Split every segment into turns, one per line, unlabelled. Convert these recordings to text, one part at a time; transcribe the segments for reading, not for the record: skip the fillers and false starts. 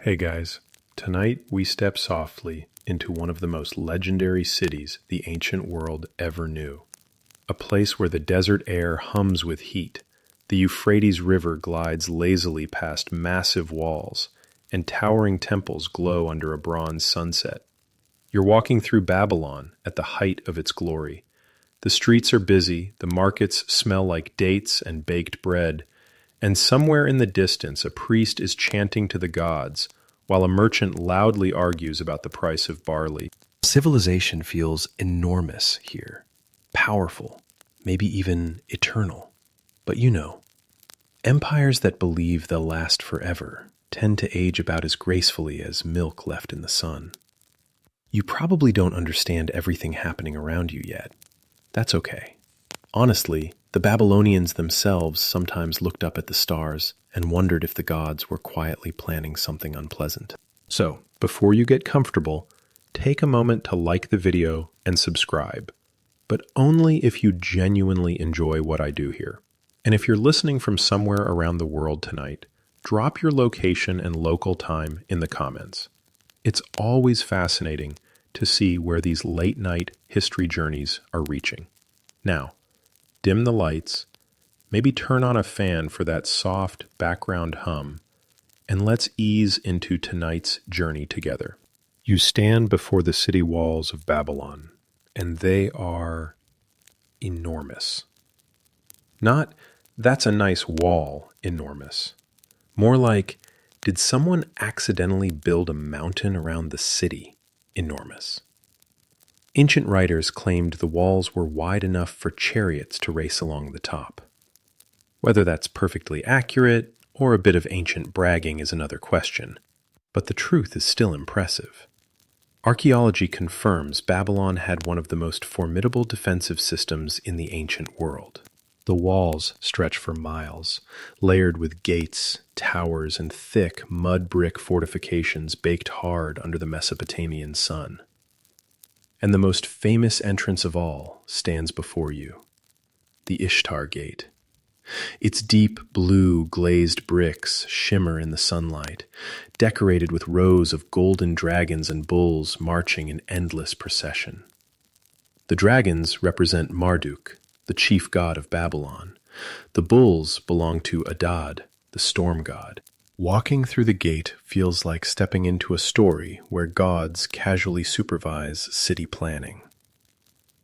Hey guys, tonight we step softly into one of the most legendary cities the ancient world ever knew. A place where the desert air hums with heat, the Euphrates River glides lazily past massive walls, and towering temples glow under a bronze sunset. You're walking through Babylon at the height of its glory. The streets are busy, the markets smell like dates and baked bread, and somewhere in the distance a priest is chanting to the gods, while a merchant loudly argues about the price of barley. Civilization feels enormous here, powerful, maybe even eternal. But empires that believe they'll last forever tend to age about as gracefully as milk left in the sun. You probably don't understand everything happening around you yet. That's okay. Honestly, the Babylonians themselves sometimes looked up at the stars and wondered if the gods were quietly planning something unpleasant. So, before you get comfortable, take a moment to like the video and subscribe, but only if you genuinely enjoy what I do here. And if you're listening from somewhere around the world tonight, drop your location and local time in the comments. It's always fascinating to see where these late-night history journeys are reaching. Now, dim the lights, maybe turn on a fan for that soft background hum, and let's ease into tonight's journey together. You stand before the city walls of Babylon, and they are enormous. Not, that's a nice wall, enormous. More like, did someone accidentally build a mountain around the city, enormous. Ancient writers claimed the walls were wide enough for chariots to race along the top. Whether that's perfectly accurate or a bit of ancient bragging is another question, but the truth is still impressive. Archaeology confirms Babylon had one of the most formidable defensive systems in the ancient world. The walls stretch for miles, layered with gates, towers, and thick mud brick fortifications baked hard under the Mesopotamian sun. And the most famous entrance of all stands before you, the Ishtar Gate. Its deep blue glazed bricks shimmer in the sunlight, decorated with rows of golden dragons and bulls marching in endless procession. The dragons represent Marduk, the chief god of Babylon. The bulls belong to Adad, the storm god. Walking through the gate feels like stepping into a story where gods casually supervise city planning.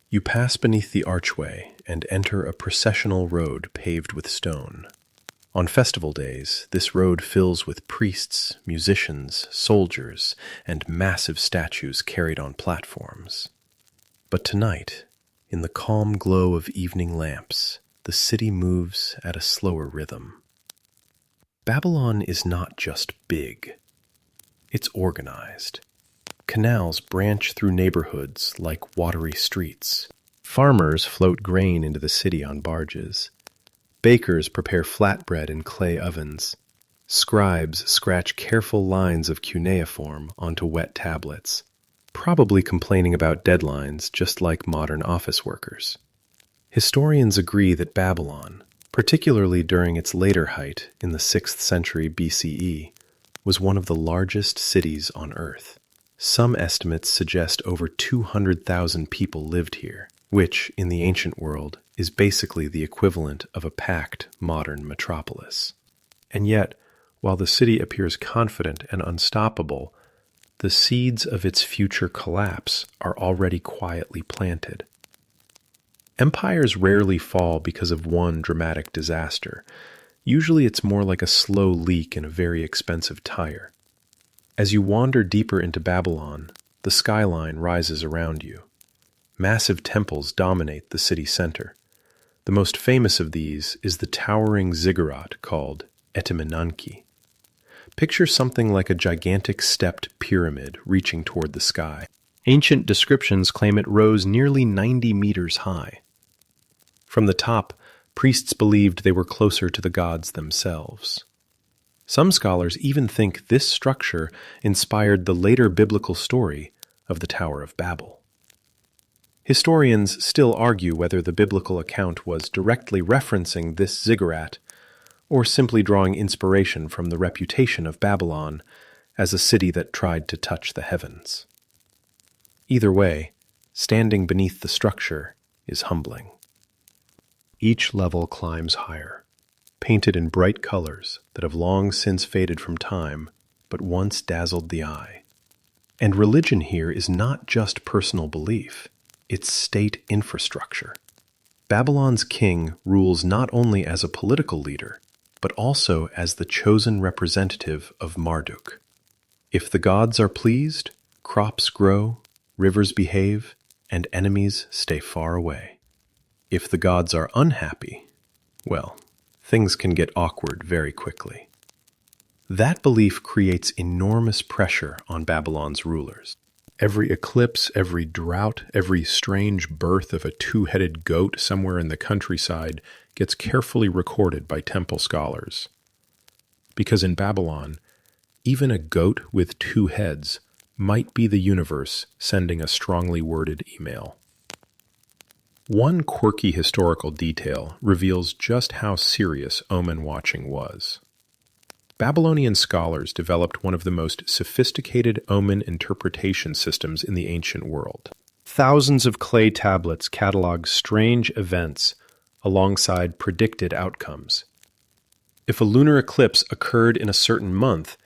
You pass beneath the archway and enter a processional road paved with stone. On festival days, this road fills with priests, musicians, soldiers, and massive statues carried on platforms. But tonight, in the calm glow of evening lamps, the city moves at a slower rhythm. Babylon is not just big. It's organized. Canals branch through neighborhoods like watery streets. Farmers float grain into the city on barges. Bakers prepare flatbread in clay ovens. Scribes scratch careful lines of cuneiform onto wet tablets, probably complaining about deadlines just like modern office workers. Historians agree that Babylon, particularly during its later height in the 6th century BCE, was one of the largest cities on Earth. Some estimates suggest over 200,000 people lived here, which, in the ancient world, is basically the equivalent of a packed modern metropolis. And yet, while the city appears confident and unstoppable, the seeds of its future collapse are already quietly planted. Empires rarely fall because of one dramatic disaster. Usually it's more like a slow leak in a very expensive tire. As you wander deeper into Babylon, the skyline rises around you. Massive temples dominate the city center. The most famous of these is the towering ziggurat called Etemenanki. Picture something like a gigantic stepped pyramid reaching toward the sky. Ancient descriptions claim it rose nearly 90 meters high. From the top, priests believed they were closer to the gods themselves. Some scholars even think this structure inspired the later biblical story of the Tower of Babel. Historians still argue whether the biblical account was directly referencing this ziggurat or simply drawing inspiration from the reputation of Babylon as a city that tried to touch the heavens. Either way, standing beneath the structure is humbling. Each level climbs higher, painted in bright colors that have long since faded from time, but once dazzled the eye. And religion here is not just personal belief, it's state infrastructure. Babylon's king rules not only as a political leader, but also as the chosen representative of Marduk. If the gods are pleased, crops grow, rivers behave, and enemies stay far away. If the gods are unhappy, well, things can get awkward very quickly. That belief creates enormous pressure on Babylon's rulers. Every eclipse, every drought, every strange birth of a two-headed goat somewhere in the countryside gets carefully recorded by temple scholars. Because in Babylon, even a goat with two heads might be the universe sending a strongly worded email. One quirky historical detail reveals just how serious omen watching was. Babylonian scholars developed one of the most sophisticated omen interpretation systems in the ancient world. Thousands of clay tablets catalog strange events alongside predicted outcomes. If a lunar eclipse occurred in a certain month,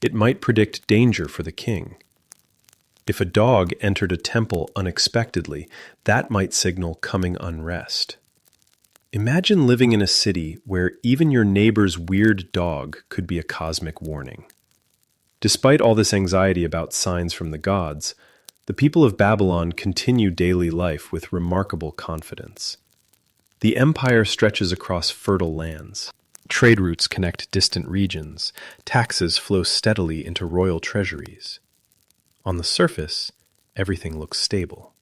it might predict danger for the king. If a dog entered a temple unexpectedly, that might signal coming unrest. Imagine living in a city where even your neighbor's weird dog could be a cosmic warning. Despite all this anxiety about signs from the gods, the people of Babylon continue daily life with remarkable confidence. The empire stretches across fertile lands. Trade routes connect distant regions. Taxes flow steadily into royal treasuries. On the surface, everything looks stable.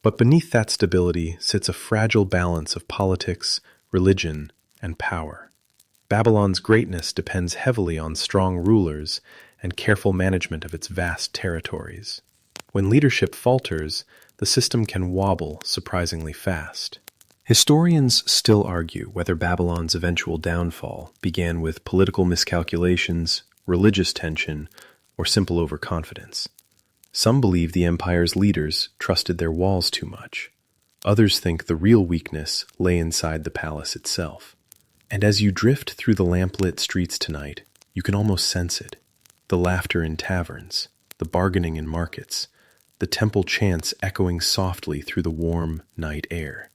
But beneath that stability sits a fragile balance of politics, religion, and power. Babylon's greatness depends heavily on strong rulers and careful management of its vast territories. When leadership falters, the system can wobble surprisingly fast. Historians still argue whether Babylon's eventual downfall began with political miscalculations, religious tension, or simple overconfidence. Some believe the empire's leaders trusted their walls too much. Others think the real weakness lay inside the palace itself. And as you drift through the lamplit streets tonight, you can almost sense it. The laughter in taverns, the bargaining in markets, the temple chants echoing softly through the warm night air.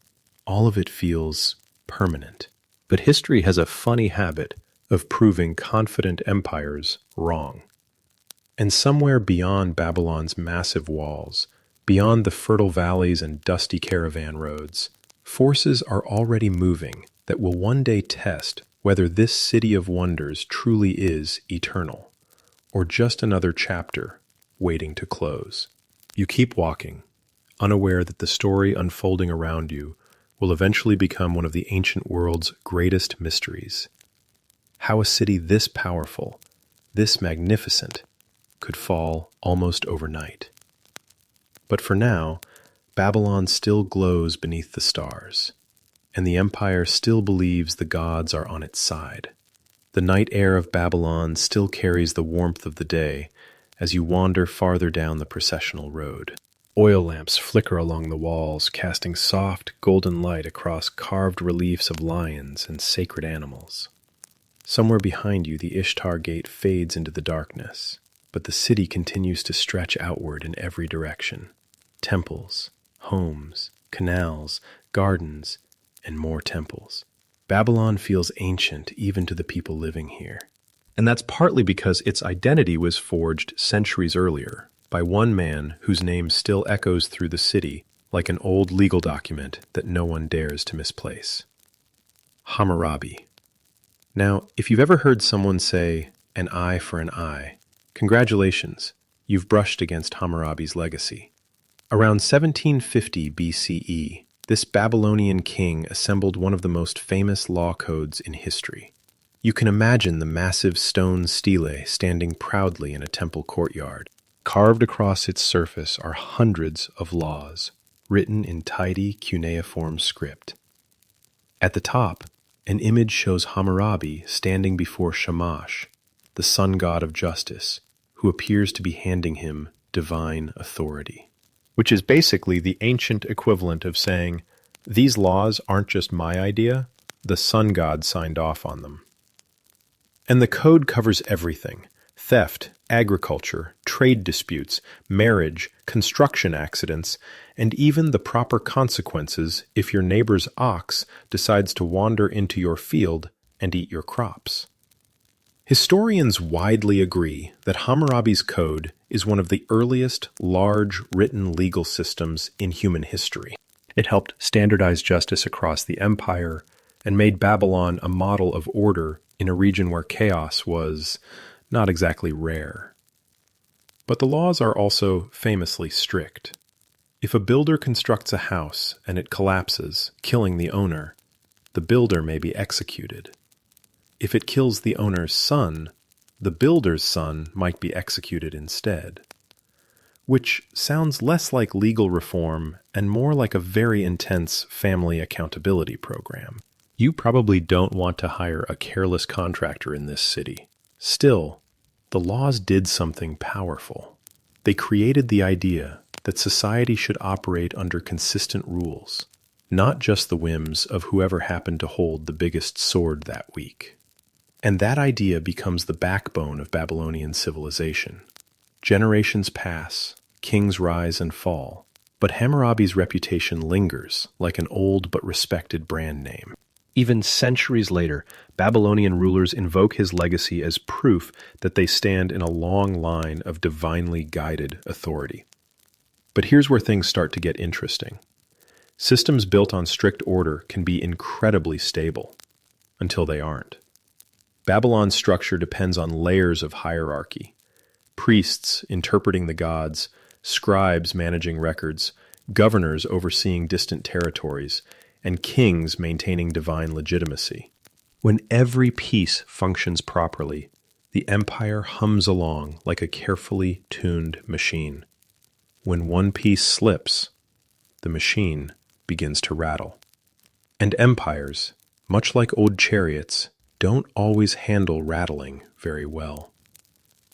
All of it feels permanent. But history has a funny habit of proving confident empires wrong. And somewhere beyond Babylon's massive walls, beyond the fertile valleys and dusty caravan roads, forces are already moving that will one day test whether this city of wonders truly is eternal, or just another chapter waiting to close. You keep walking, unaware that the story unfolding around you will eventually become one of the ancient world's greatest mysteries. How a city this powerful, this magnificent, could fall almost overnight. But for now, Babylon still glows beneath the stars, and the empire still believes the gods are on its side. The night air of Babylon still carries the warmth of the day as you wander farther down the processional road. Oil lamps flicker along the walls, casting soft, golden light across carved reliefs of lions and sacred animals. Somewhere behind you, the Ishtar Gate fades into the darkness, but the city continues to stretch outward in every direction. Temples, homes, canals, gardens, and more temples. Babylon feels ancient even to the people living here. And that's partly because its identity was forged centuries earlier by one man whose name still echoes through the city like an old legal document that no one dares to misplace. Hammurabi. Now, if you've ever heard someone say, an eye for an eye, congratulations, you've brushed against Hammurabi's legacy. Around 1750 BCE, this Babylonian king assembled one of the most famous law codes in history. You can imagine the massive stone stele standing proudly in a temple courtyard. Carved across its surface are hundreds of laws, written in tidy cuneiform script. At the top, an image shows Hammurabi standing before Shamash, the sun god of justice, who appears to be handing him divine authority, which is basically the ancient equivalent of saying, "These laws aren't just my idea, the sun god signed off on them." And the code covers everything: theft, agriculture, trade disputes, marriage, construction accidents, and even the proper consequences if your neighbor's ox decides to wander into your field and eat your crops. Historians widely agree that Hammurabi's code is one of the earliest large written legal systems in human history. It helped standardize justice across the empire and made Babylon a model of order in a region where chaos was not exactly rare. But the laws are also famously strict. If a builder constructs a house and it collapses, killing the owner, the builder may be executed. If it kills the owner's son, the builder's son might be executed instead. Which sounds less like legal reform and more like a very intense family accountability program. You probably don't want to hire a careless contractor in this city. Still, the laws did something powerful. They created the idea that society should operate under consistent rules, not just the whims of whoever happened to hold the biggest sword that week. And that idea becomes the backbone of Babylonian civilization. Generations pass, kings rise and fall, but Hammurabi's reputation lingers like an old but respected brand name. Even centuries later, Babylonian rulers invoke his legacy as proof that they stand in a long line of divinely guided authority. But here's where things start to get interesting. Systems built on strict order can be incredibly stable, until they aren't. Babylon's structure depends on layers of hierarchy: priests interpreting the gods, scribes managing records, governors overseeing distant territories, and kings maintaining divine legitimacy. When every piece functions properly, the empire hums along like a carefully tuned machine. When one piece slips, the machine begins to rattle. And empires, much like old chariots, don't always handle rattling very well.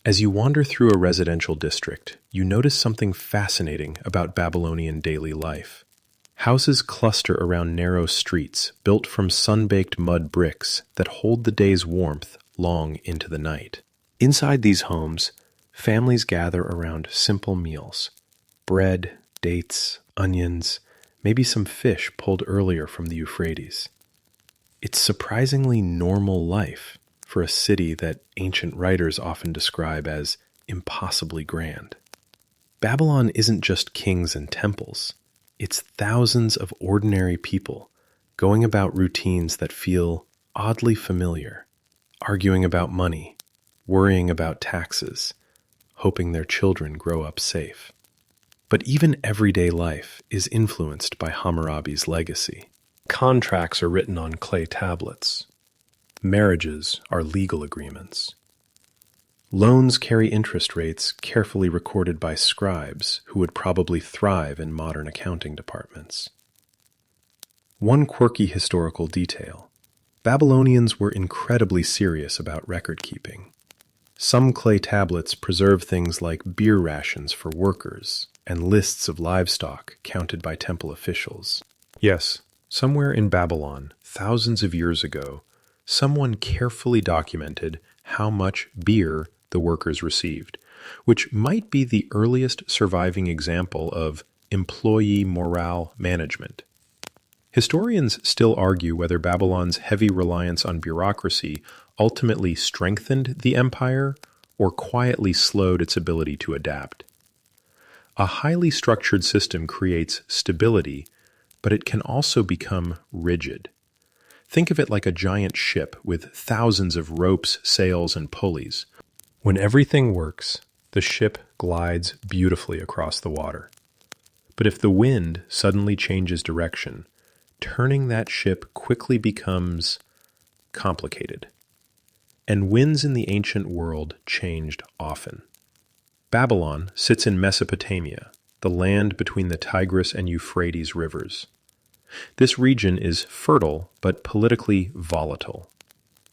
As you wander through a residential district, you notice something fascinating about Babylonian daily life. Houses cluster around narrow streets built from sun-baked mud bricks that hold the day's warmth long into the night. Inside these homes, families gather around simple meals: bread, dates, onions, maybe some fish pulled earlier from the Euphrates. It's surprisingly normal life for a city that ancient writers often describe as impossibly grand. Babylon isn't just kings and temples. It's thousands of ordinary people going about routines that feel oddly familiar, arguing about money, worrying about taxes, hoping their children grow up safe. But even everyday life is influenced by Hammurabi's legacy. Contracts are written on clay tablets. Marriages are legal agreements. Loans carry interest rates carefully recorded by scribes who would probably thrive in modern accounting departments. One quirky historical detail: Babylonians were incredibly serious about record keeping. Some clay tablets preserve things like beer rations for workers and lists of livestock counted by temple officials. Yes, somewhere in Babylon, thousands of years ago, someone carefully documented how much beer the workers received, which might be the earliest surviving example of employee morale management. Historians still argue whether Babylon's heavy reliance on bureaucracy ultimately strengthened the empire or quietly slowed its ability to adapt. A highly structured system creates stability, but it can also become rigid. Think of it like a giant ship with thousands of ropes, sails, and pulleys. When everything works, the ship glides beautifully across the water. But if the wind suddenly changes direction, turning that ship quickly becomes complicated. And winds in the ancient world changed often. Babylon sits in Mesopotamia, the land between the Tigris and Euphrates rivers. This region is fertile but politically volatile.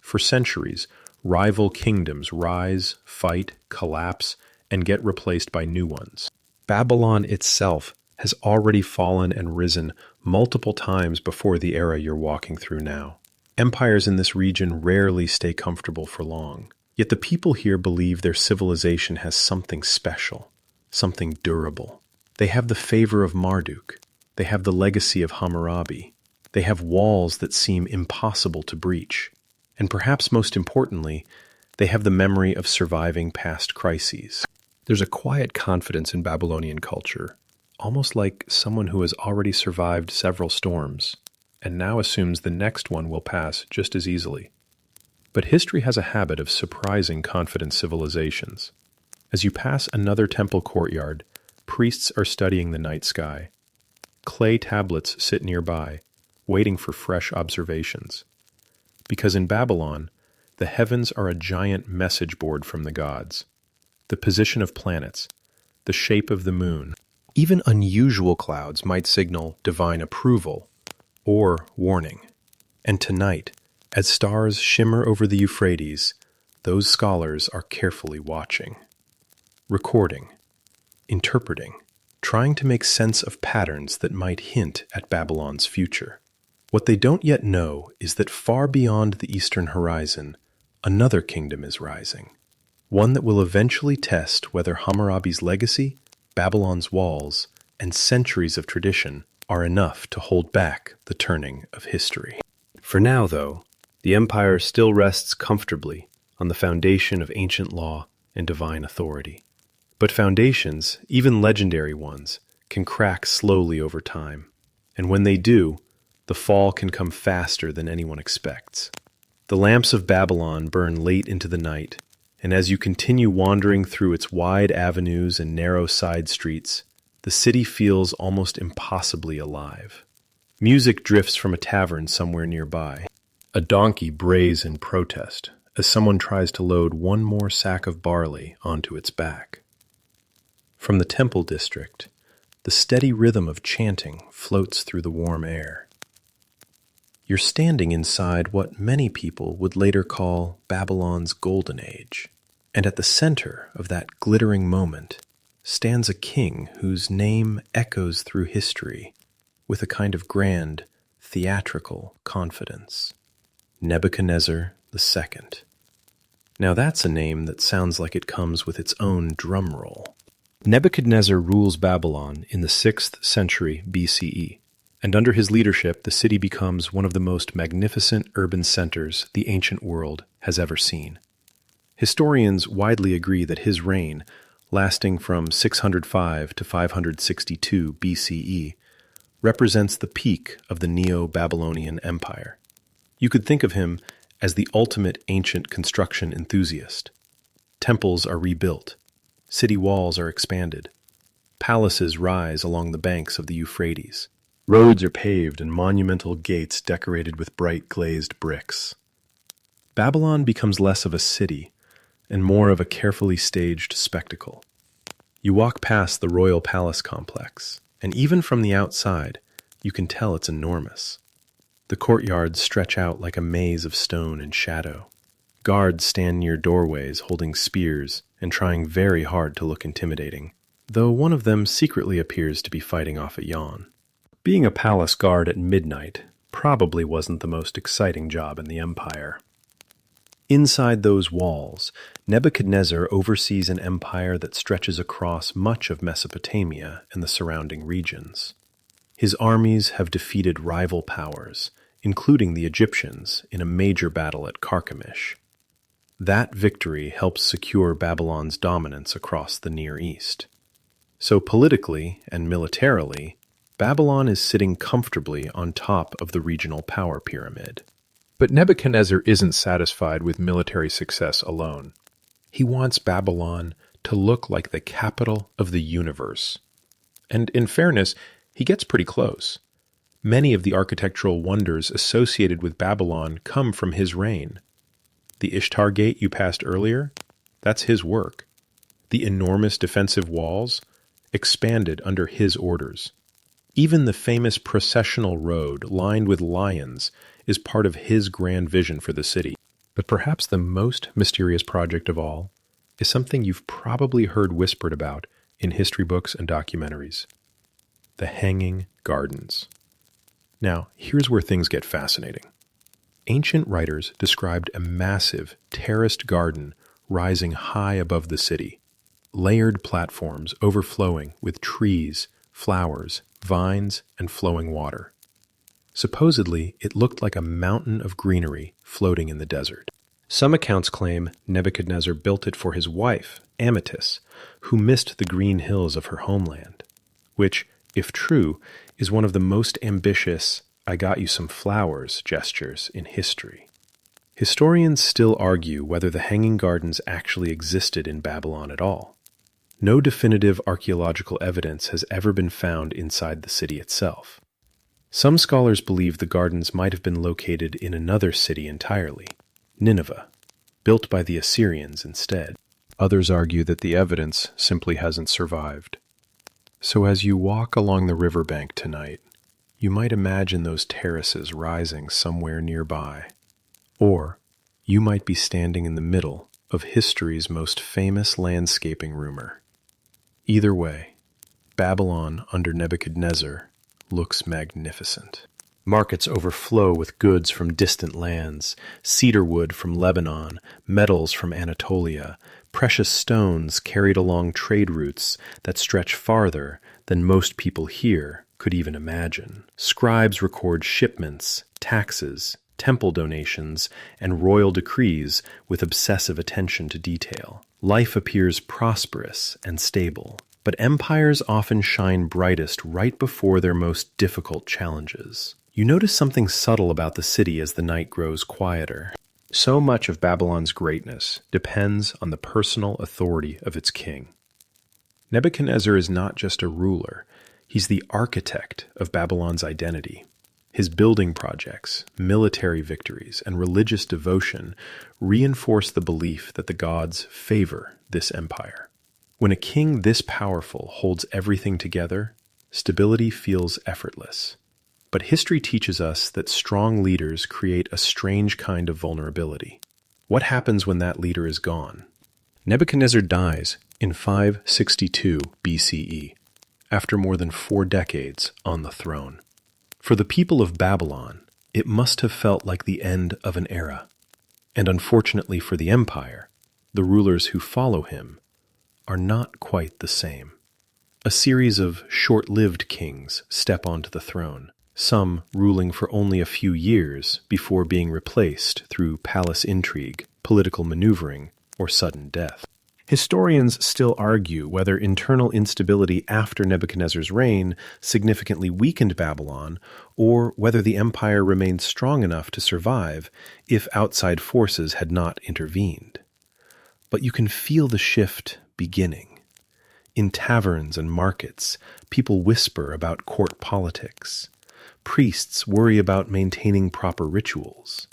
For centuries, Rival kingdoms rise, fight, collapse, and get replaced by new ones. Babylon itself has already fallen and risen multiple times before the era you're walking through now. Empires in this region rarely stay comfortable for long, yet the people here believe their civilization has something special, something durable. They have the favor of Marduk. They have the legacy of Hammurabi. They have walls that seem impossible to breach. And perhaps most importantly, they have the memory of surviving past crises. There's a quiet confidence in Babylonian culture, almost like someone who has already survived several storms, and now assumes the next one will pass just as easily. But history has a habit of surprising confident civilizations. As you pass another temple courtyard, priests are studying the night sky. Clay tablets sit nearby, waiting for fresh observations. Because in Babylon, the heavens are a giant message board from the gods. The position of planets, the shape of the moon, even unusual clouds might signal divine approval or warning. And tonight, as stars shimmer over the Euphrates, those scholars are carefully watching, recording, interpreting, trying to make sense of patterns that might hint at Babylon's future. What they don't yet know is that far beyond the eastern horizon, another kingdom is rising, one that will eventually test whether Hammurabi's legacy, Babylon's walls, and centuries of tradition are enough to hold back the turning of history. For now, though, the empire still rests comfortably on the foundation of ancient law and divine authority. But foundations, even legendary ones, can crack slowly over time, and when they do, the fall can come faster than anyone expects. The lamps of Babylon burn late into the night, and as you continue wandering through its wide avenues and narrow side streets, the city feels almost impossibly alive. Music drifts from a tavern somewhere nearby. A donkey brays in protest as someone tries to load one more sack of barley onto its back. From the temple district, the steady rhythm of chanting floats through the warm air. You're standing inside what many people would later call Babylon's Golden Age, and at the center of that glittering moment stands a king whose name echoes through history with a kind of grand, theatrical confidence. Nebuchadnezzar II. Now that's a name that sounds like it comes with its own drum roll. Nebuchadnezzar rules Babylon in the 6th century BCE, and under his leadership the city becomes one of the most magnificent urban centers the ancient world has ever seen. Historians widely agree that his reign, lasting from 605 to 562 BCE, represents the peak of the Neo-Babylonian Empire. You could think of him as the ultimate ancient construction enthusiast. Temples are rebuilt, city walls are expanded, palaces rise along the banks of the Euphrates, roads are paved and monumental gates decorated with bright glazed bricks. Babylon becomes less of a city and more of a carefully staged spectacle. You walk past the royal palace complex, and even from the outside, you can tell it's enormous. The courtyards stretch out like a maze of stone and shadow. Guards stand near doorways holding spears and trying very hard to look intimidating, though one of them secretly appears to be fighting off a yawn. Being a palace guard at midnight probably wasn't the most exciting job in the empire. Inside those walls, Nebuchadnezzar oversees an empire that stretches across much of Mesopotamia and the surrounding regions. His armies have defeated rival powers, including the Egyptians, in a major battle at Carchemish. That victory helps secure Babylon's dominance across the Near East. So politically and militarily, Babylon is sitting comfortably on top of the regional power pyramid. But Nebuchadnezzar isn't satisfied with military success alone. He wants Babylon to look like the capital of the universe. And in fairness, he gets pretty close. Many of the architectural wonders associated with Babylon come from his reign. The Ishtar Gate you passed earlier, that's his work. The enormous defensive walls, expanded under his orders. Even the famous processional road lined with lions is part of his grand vision for the city. But perhaps the most mysterious project of all is something you've probably heard whispered about in history books and documentaries: the Hanging Gardens. Now, here's where things get fascinating. Ancient writers described a massive, terraced garden rising high above the city, layered platforms overflowing with trees, flowers, vines, and flowing water. Supposedly, it looked like a mountain of greenery floating in the desert. Some accounts claim Nebuchadnezzar built it for his wife, Amytis, who missed the green hills of her homeland, which, if true, is one of the most ambitious "I got you some flowers" gestures in history. Historians still argue whether the Hanging Gardens actually existed in Babylon at all. No definitive archaeological evidence has ever been found inside the city itself. Some scholars believe the gardens might have been located in another city entirely, Nineveh, built by the Assyrians instead. Others argue that the evidence simply hasn't survived. So as you walk along the riverbank tonight, you might imagine those terraces rising somewhere nearby. Or you might be standing in the middle of history's most famous landscaping rumor. Either way, Babylon under Nebuchadnezzar looks magnificent. Markets overflow with goods from distant lands, cedar wood from Lebanon, metals from Anatolia, precious stones carried along trade routes that stretch farther than most people here could even imagine. Scribes record shipments, taxes, temple donations, and royal decrees with obsessive attention to detail. Life appears prosperous and stable, but empires often shine brightest right before their most difficult challenges. You notice something subtle about the city as the night grows quieter. So much of Babylon's greatness depends on the personal authority of its king. Nebuchadnezzar is not just a ruler, he's the architect of Babylon's identity. His building projects, military victories, and religious devotion reinforce the belief that the gods favor this empire. When a king this powerful holds everything together, stability feels effortless. But history teaches us that strong leaders create a strange kind of vulnerability. What happens when that leader is gone? Nebuchadnezzar dies in 562 BCE, after more than 4 decades on the throne. For the people of Babylon, it must have felt like the end of an era. And unfortunately for the empire, the rulers who follow him are not quite the same. A series of short-lived kings step onto the throne, some ruling for only a few years before being replaced through palace intrigue, political maneuvering, or sudden death. Historians still argue whether internal instability after Nebuchadnezzar's reign significantly weakened Babylon, or whether the empire remained strong enough to survive if outside forces had not intervened. But you can feel the shift beginning. In taverns and markets, people whisper about court politics. Priests worry about maintaining proper rituals.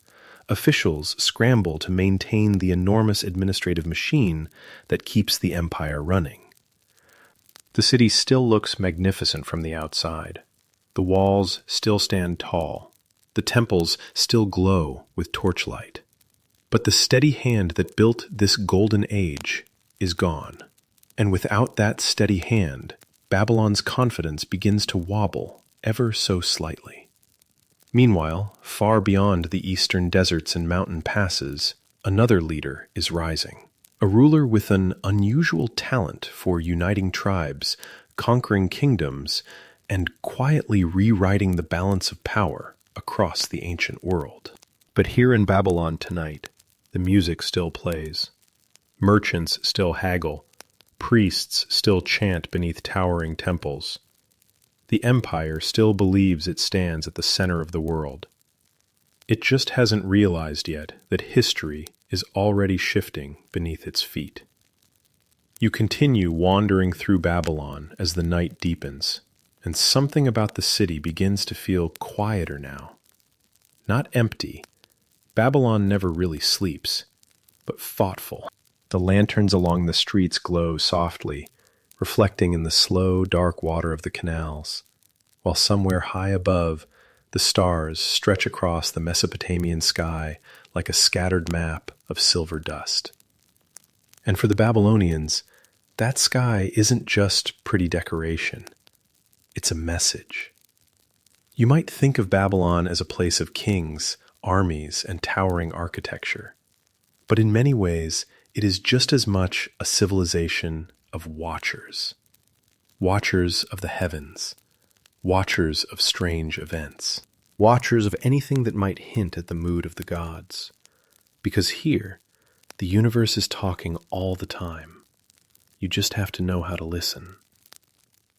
Officials scramble to maintain the enormous administrative machine that keeps the empire running. The city still looks magnificent from the outside. The walls still stand tall. The temples still glow with torchlight. But the steady hand that built this golden age is gone. And without that steady hand, Babylon's confidence begins to wobble ever so slightly. Meanwhile, far beyond the eastern deserts and mountain passes, another leader is rising. A ruler with an unusual talent for uniting tribes, conquering kingdoms, and quietly rewriting the balance of power across the ancient world. But here in Babylon tonight, the music still plays. Merchants still haggle. Priests still chant beneath towering temples. The empire still believes it stands at the center of the world. It just hasn't realized yet that history is already shifting beneath its feet. You continue wandering through Babylon as the night deepens, and something about the city begins to feel quieter now. Not empty. Babylon never really sleeps, but thoughtful. The lanterns along the streets glow softly, reflecting in the slow, dark water of the canals, while somewhere high above, the stars stretch across the Mesopotamian sky like a scattered map of silver dust. And for the Babylonians, that sky isn't just pretty decoration. It's a message. You might think of Babylon as a place of kings, armies, and towering architecture. But in many ways, it is just as much a civilization of watchers. Watchers of the heavens. Watchers of strange events. Watchers of anything that might hint at the mood of the gods. Because here, the universe is talking all the time. You just have to know how to listen.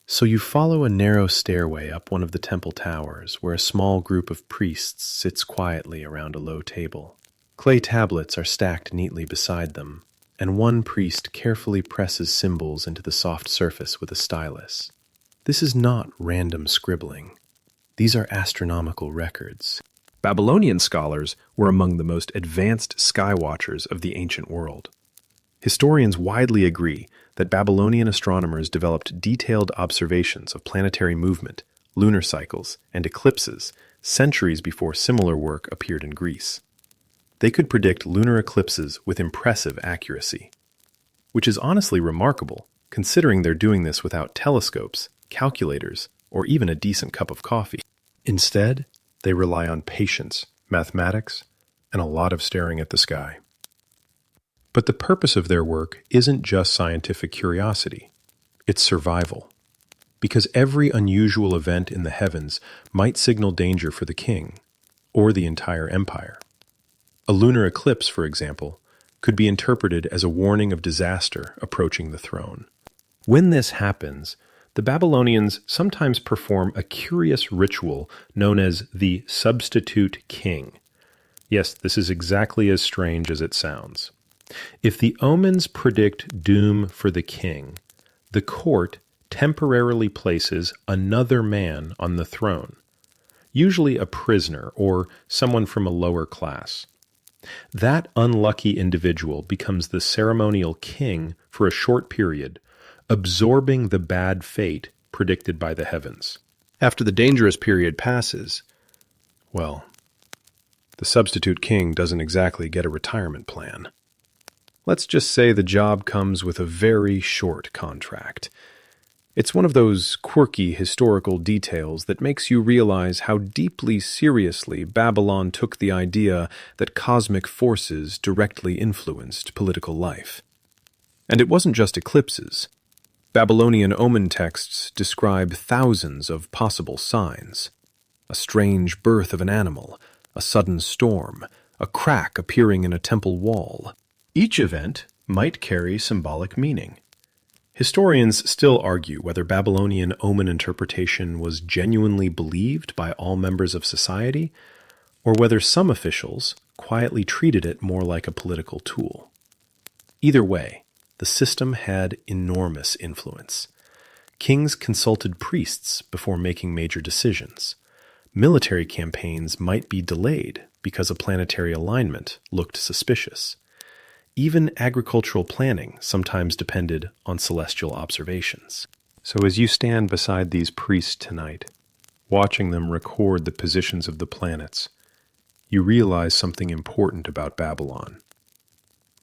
So you follow a narrow stairway up one of the temple towers where a small group of priests sits quietly around a low table. Clay tablets are stacked neatly beside them, and one priest carefully presses symbols into the soft surface with a stylus. This is not random scribbling. These are astronomical records. Babylonian scholars were among the most advanced sky watchers of the ancient world. Historians widely agree that Babylonian astronomers developed detailed observations of planetary movement, lunar cycles, and eclipses centuries before similar work appeared in Greece. They could predict lunar eclipses with impressive accuracy, which is honestly remarkable considering they're doing this without telescopes, calculators, or even a decent cup of coffee. Instead, they rely on patience, mathematics, and a lot of staring at the sky. But the purpose of their work isn't just scientific curiosity, it's survival. Because every unusual event in the heavens might signal danger for the king, or the entire empire. A lunar eclipse, for example, could be interpreted as a warning of disaster approaching the throne. When this happens, the Babylonians sometimes perform a curious ritual known as the substitute king. Yes, this is exactly as strange as it sounds. If the omens predict doom for the king, the court temporarily places another man on the throne, usually a prisoner or someone from a lower class. That unlucky individual becomes the ceremonial king for a short period, absorbing the bad fate predicted by the heavens. After the dangerous period passes, well, the substitute king doesn't exactly get a retirement plan. Let's just say the job comes with a very short contract. It's one of those quirky historical details that makes you realize how deeply seriously Babylon took the idea that cosmic forces directly influenced political life. And it wasn't just eclipses. Babylonian omen texts describe thousands of possible signs. A strange birth of an animal, a sudden storm, a crack appearing in a temple wall. Each event might carry symbolic meaning. Historians still argue whether Babylonian omen interpretation was genuinely believed by all members of society, or whether some officials quietly treated it more like a political tool. Either way, the system had enormous influence. Kings consulted priests before making major decisions. Military campaigns might be delayed because a planetary alignment looked suspicious. Even agricultural planning sometimes depended on celestial observations. So as you stand beside these priests tonight, watching them record the positions of the planets, you realize something important about Babylon.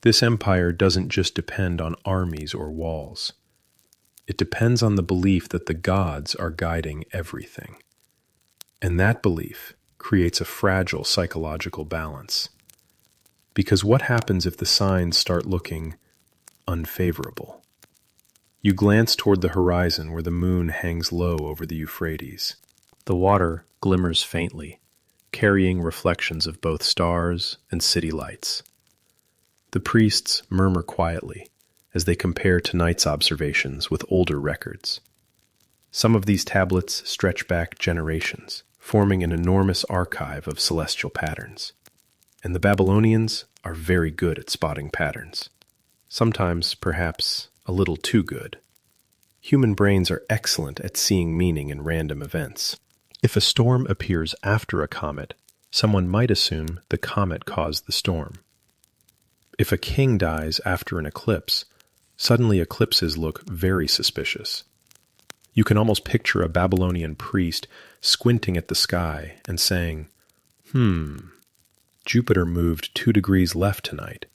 This empire doesn't just depend on armies or walls. It depends on the belief that the gods are guiding everything. And that belief creates a fragile psychological balance. Because what happens if the signs start looking unfavorable? You glance toward the horizon where the moon hangs low over the Euphrates. The water glimmers faintly, carrying reflections of both stars and city lights. The priests murmur quietly as they compare tonight's observations with older records. Some of these tablets stretch back generations, forming an enormous archive of celestial patterns. And the Babylonians are very good at spotting patterns. Sometimes, perhaps, a little too good. Human brains are excellent at seeing meaning in random events. If a storm appears after a comet, someone might assume the comet caused the storm. If a king dies after an eclipse, suddenly eclipses look very suspicious. You can almost picture a Babylonian priest squinting at the sky and saying, Jupiter moved 2 degrees left tonight.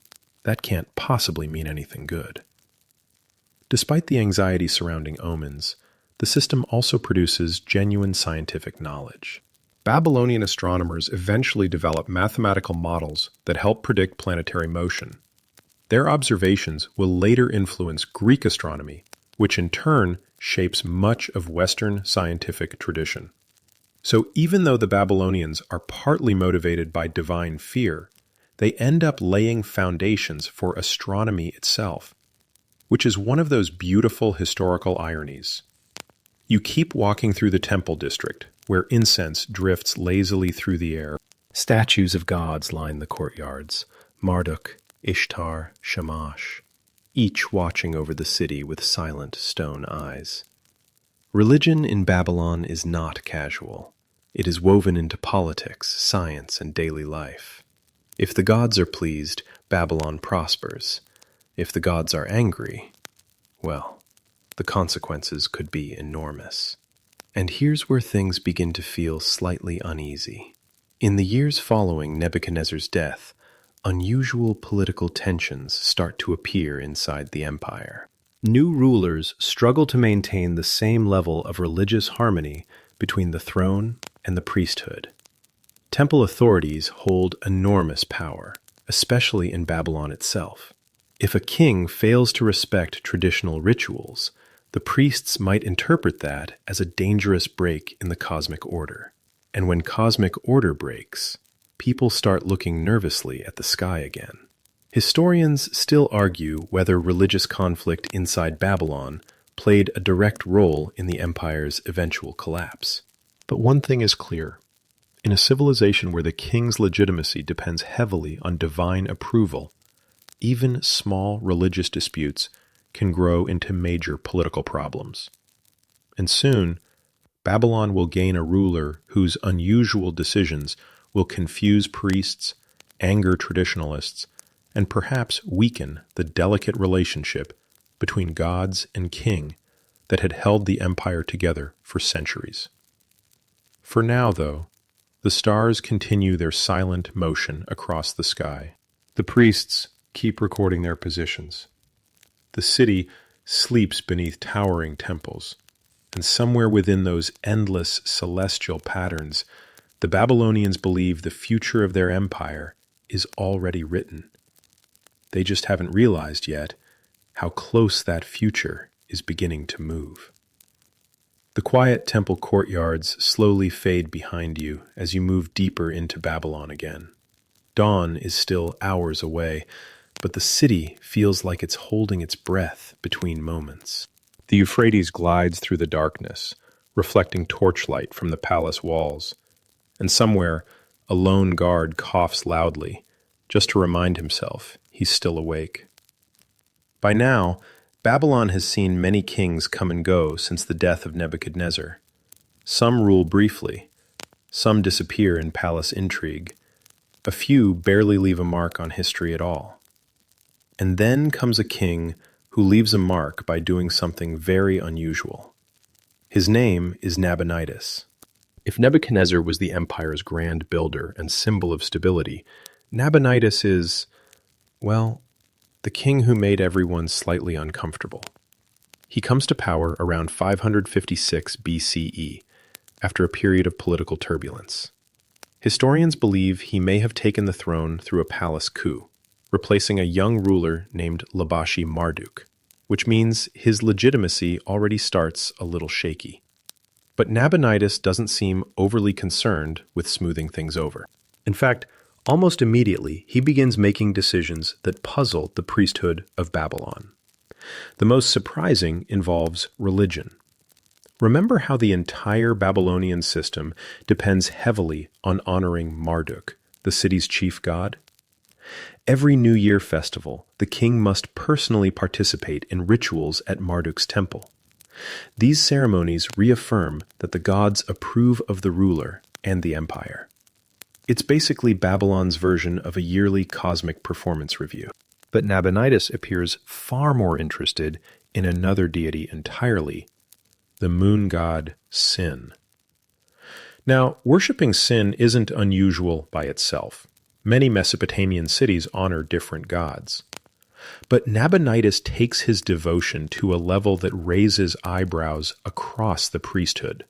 That can't possibly mean anything good. Despite the anxiety surrounding omens, the system also produces genuine scientific knowledge. Babylonian astronomers eventually developed mathematical models that help predict planetary motion. Their observations will later influence Greek astronomy, which in turn shapes much of Western scientific tradition. So even though the Babylonians are partly motivated by divine fear, they end up laying foundations for astronomy itself, which is one of those beautiful historical ironies. You keep walking through the temple district, where incense drifts lazily through the air. Statues of gods line the courtyards: Marduk, Ishtar, Shamash, each watching over the city with silent stone eyes. Religion in Babylon is not casual. It is woven into politics, science, and daily life. If the gods are pleased, Babylon prospers. If the gods are angry, well, the consequences could be enormous. And here's where things begin to feel slightly uneasy. In the years following Nebuchadnezzar's death, unusual political tensions start to appear inside the empire. New rulers struggle to maintain the same level of religious harmony between the throne and the priesthood. Temple authorities hold enormous power, especially in Babylon itself. If a king fails to respect traditional rituals, the priests might interpret that as a dangerous break in the cosmic order. And when cosmic order breaks, people start looking nervously at the sky again. Historians still argue whether religious conflict inside Babylon played a direct role in the empire's eventual collapse. But one thing is clear. In a civilization where the king's legitimacy depends heavily on divine approval, even small religious disputes can grow into major political problems. And soon, Babylon will gain a ruler whose unusual decisions will confuse priests, anger traditionalists, and perhaps weaken the delicate relationship between gods and king that had held the empire together for centuries. For now, though, the stars continue their silent motion across the sky. The priests keep recording their positions. The city sleeps beneath towering temples, and somewhere within those endless celestial patterns, the Babylonians believe the future of their empire is already written. They just haven't realized yet how close that future is beginning to move. The quiet temple courtyards slowly fade behind you as you move deeper into Babylon again. Dawn is still hours away, but the city feels like it's holding its breath between moments. The Euphrates glides through the darkness, reflecting torchlight from the palace walls, and somewhere a lone guard coughs loudly, just to remind himself he's still awake. By now, Babylon has seen many kings come and go since the death of Nebuchadnezzar. Some rule briefly, some disappear in palace intrigue, a few barely leave a mark on history at all. And then comes a king who leaves a mark by doing something very unusual. His name is Nabonidus. If Nebuchadnezzar was the empire's grand builder and symbol of stability, Nabonidus is, well, the king who made everyone slightly uncomfortable. He comes to power around 556 BCE, after a period of political turbulence. Historians believe he may have taken the throne through a palace coup, replacing a young ruler named Labashi Marduk, which means his legitimacy already starts a little shaky. But Nabonidus doesn't seem overly concerned with smoothing things over. In fact, almost immediately, he begins making decisions that puzzle the priesthood of Babylon. The most surprising involves religion. Remember how the entire Babylonian system depends heavily on honoring Marduk, the city's chief god? Every New Year festival, the king must personally participate in rituals at Marduk's temple. These ceremonies reaffirm that the gods approve of the ruler and the empire. It's basically Babylon's version of a yearly cosmic performance review. But Nabonidus appears far more interested in another deity entirely, the moon god Sin. Now, worshipping Sin isn't unusual by itself. Many Mesopotamian cities honor different gods. But Nabonidus takes his devotion to a level that raises eyebrows across the priesthood.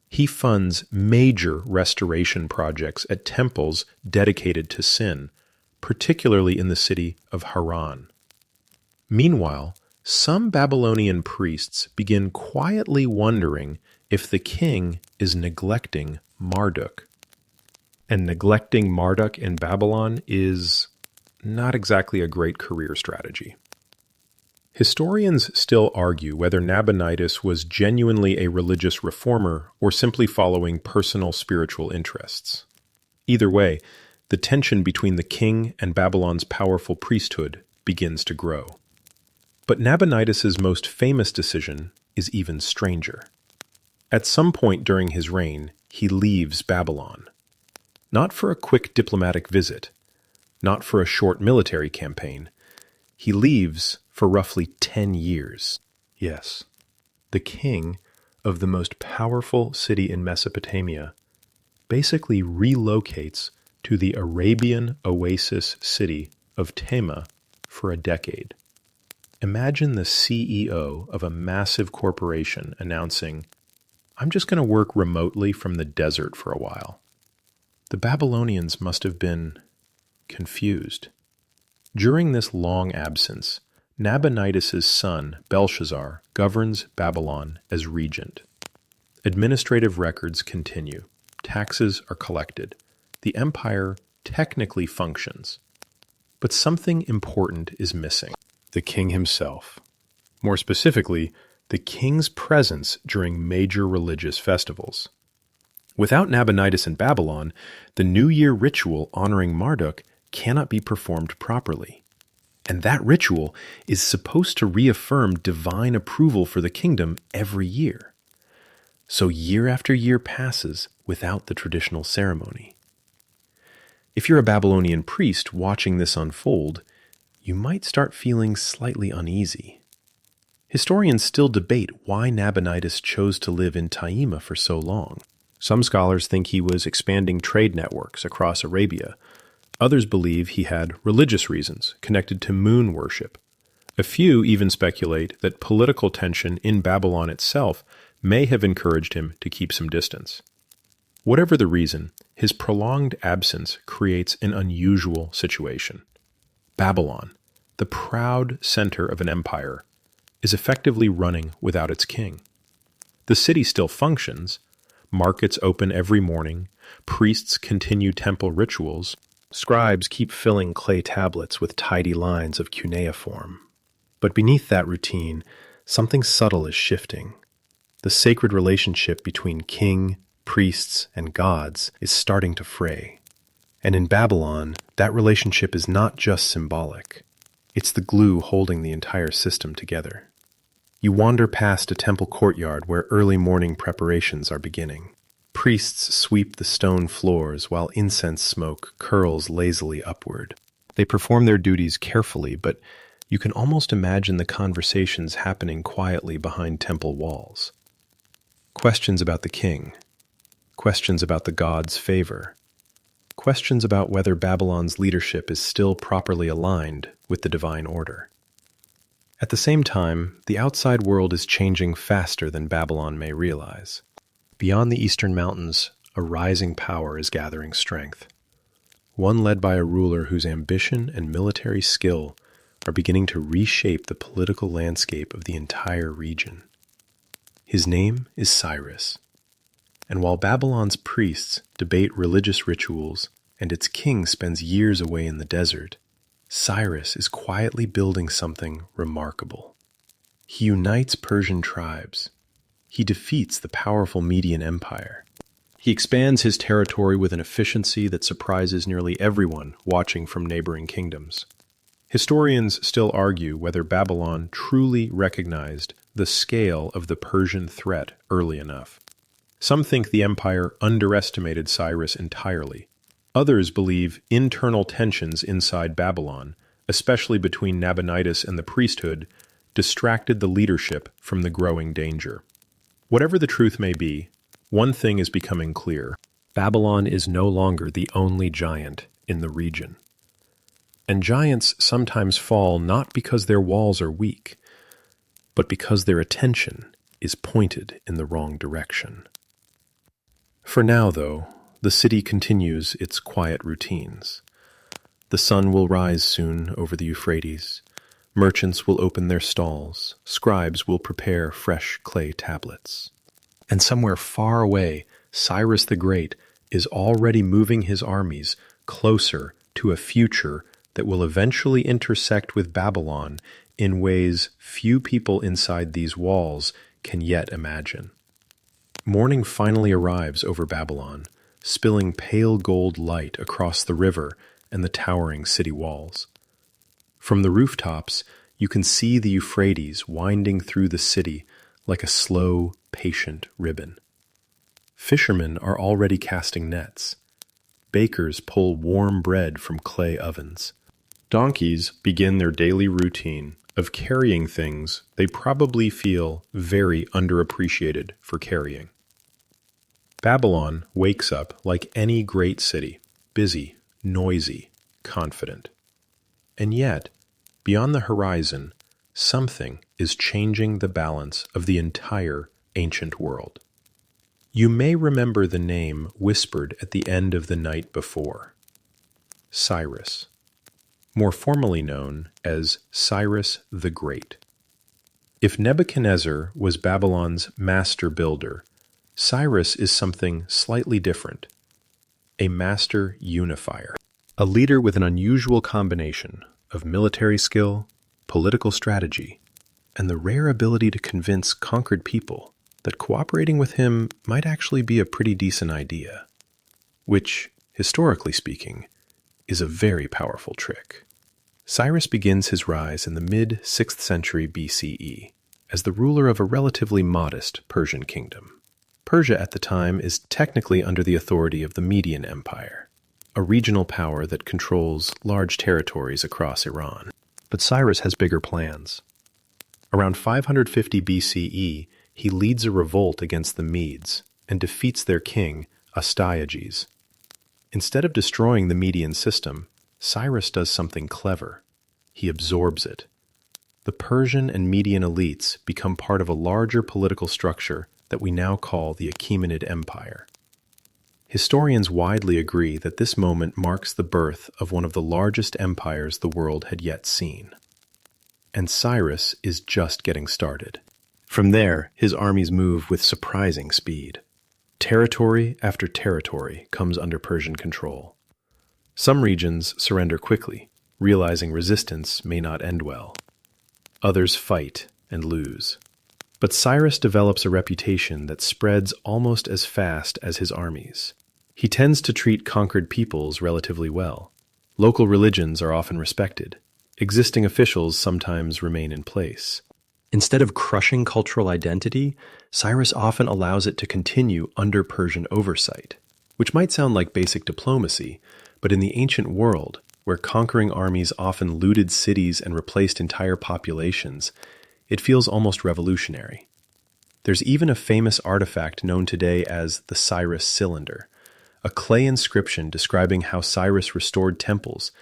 He funds major restoration projects at temples dedicated to Sin, particularly in the city of Haran. Meanwhile, some Babylonian priests begin quietly wondering if the king is neglecting Marduk. And neglecting Marduk in Babylon is not exactly a great career strategy. Historians still argue whether Nabonidus was genuinely a religious reformer or simply following personal spiritual interests. Either way, the tension between the king and Babylon's powerful priesthood begins to grow. But Nabonidus's most famous decision is even stranger. At some point during his reign, he leaves Babylon. Not for a quick diplomatic visit, not for a short military campaign. He leaves for roughly 10 years. Yes, the king of the most powerful city in Mesopotamia basically relocates to the Arabian oasis city of Tema for a decade. Imagine the CEO of a massive corporation announcing, "I'm just going to work remotely from the desert for a while." The Babylonians must have been confused. During this long absence, Nabonidus's son, Belshazzar, governs Babylon as regent. Administrative records continue. Taxes are collected. The empire technically functions. But something important is missing. The king himself. More specifically, the king's presence during major religious festivals. Without Nabonidus in Babylon, the New Year ritual honoring Marduk cannot be performed properly. And that ritual is supposed to reaffirm divine approval for the kingdom every year. So year after year passes without the traditional ceremony. If you're a Babylonian priest watching this unfold, you might start feeling slightly uneasy. Historians still debate why Nabonidus chose to live in Taima for so long. Some scholars think he was expanding trade networks across Arabia. Others believe he had religious reasons connected to moon worship. A few even speculate that political tension in Babylon itself may have encouraged him to keep some distance. Whatever the reason, his prolonged absence creates an unusual situation. Babylon, the proud center of an empire, is effectively running without its king. The city still functions. Markets open every morning. Priests continue temple rituals. Scribes keep filling clay tablets with tidy lines of cuneiform. But beneath that routine, something subtle is shifting. The sacred relationship between king, priests, and gods is starting to fray. And in Babylon, that relationship is not just symbolic. It's the glue holding the entire system together. You wander past a temple courtyard where early morning preparations are beginning. Priests sweep the stone floors while incense smoke curls lazily upward. They perform their duties carefully, but you can almost imagine the conversations happening quietly behind temple walls. Questions about the king. Questions about the god's favor. Questions about whether Babylon's leadership is still properly aligned with the divine order. At the same time, the outside world is changing faster than Babylon may realize. Beyond the eastern mountains, a rising power is gathering strength. One led by a ruler whose ambition and military skill are beginning to reshape the political landscape of the entire region. His name is Cyrus. And while Babylon's priests debate religious rituals and its king spends years away in the desert, Cyrus is quietly building something remarkable. He unites Persian tribes. He defeats the powerful Median Empire. He expands his territory with an efficiency that surprises nearly everyone watching from neighboring kingdoms. Historians still argue whether Babylon truly recognized the scale of the Persian threat early enough. Some think the empire underestimated Cyrus entirely. Others believe internal tensions inside Babylon, especially between Nabonidus and the priesthood, distracted the leadership from the growing danger. Whatever the truth may be, one thing is becoming clear. Babylon is no longer the only giant in the region. And giants sometimes fall not because their walls are weak, but because their attention is pointed in the wrong direction. For now, though, the city continues its quiet routines. The sun will rise soon over the Euphrates. Merchants will open their stalls. Scribes will prepare fresh clay tablets. And somewhere far away, Cyrus the Great is already moving his armies closer to a future that will eventually intersect with Babylon in ways few people inside these walls can yet imagine. Morning finally arrives over Babylon, spilling pale gold light across the river and the towering city walls. From the rooftops, you can see the Euphrates winding through the city like a slow, patient ribbon. Fishermen are already casting nets. Bakers pull warm bread from clay ovens. Donkeys begin their daily routine of carrying things they probably feel very underappreciated for carrying. Babylon wakes up like any great city, busy, noisy, confident. And yet, beyond the horizon, something is changing the balance of the entire ancient world. You may remember the name whispered at the end of the night before. Cyrus, more formally known as Cyrus the Great. If Nebuchadnezzar was Babylon's master builder, Cyrus is something slightly different, a master unifier, a leader with an unusual combination of military skill, political strategy, and the rare ability to convince conquered people that cooperating with him might actually be a pretty decent idea, which, historically speaking, is a very powerful trick. Cyrus begins his rise in the mid-6th century BCE as the ruler of a relatively modest Persian kingdom. Persia at the time is technically under the authority of the Median Empire, a regional power that controls large territories across Iran. But Cyrus has bigger plans. Around 550 BCE, he leads a revolt against the Medes and defeats their king, Astyages. Instead of destroying the Median system, Cyrus does something clever. He absorbs it. The Persian and Median elites become part of a larger political structure that we now call the Achaemenid Empire. Historians widely agree that this moment marks the birth of one of the largest empires the world had yet seen. And Cyrus is just getting started. From there, his armies move with surprising speed. Territory after territory comes under Persian control. Some regions surrender quickly, realizing resistance may not end well. Others fight and lose. But Cyrus develops a reputation that spreads almost as fast as his armies. He tends to treat conquered peoples relatively well. Local religions are often respected. Existing officials sometimes remain in place. Instead of crushing cultural identity, Cyrus often allows it to continue under Persian oversight, which might sound like basic diplomacy, but in the ancient world, where conquering armies often looted cities and replaced entire populations, it feels almost revolutionary. There's even a famous artifact known today as the Cyrus Cylinder, a clay inscription describing how Cyrus restored temples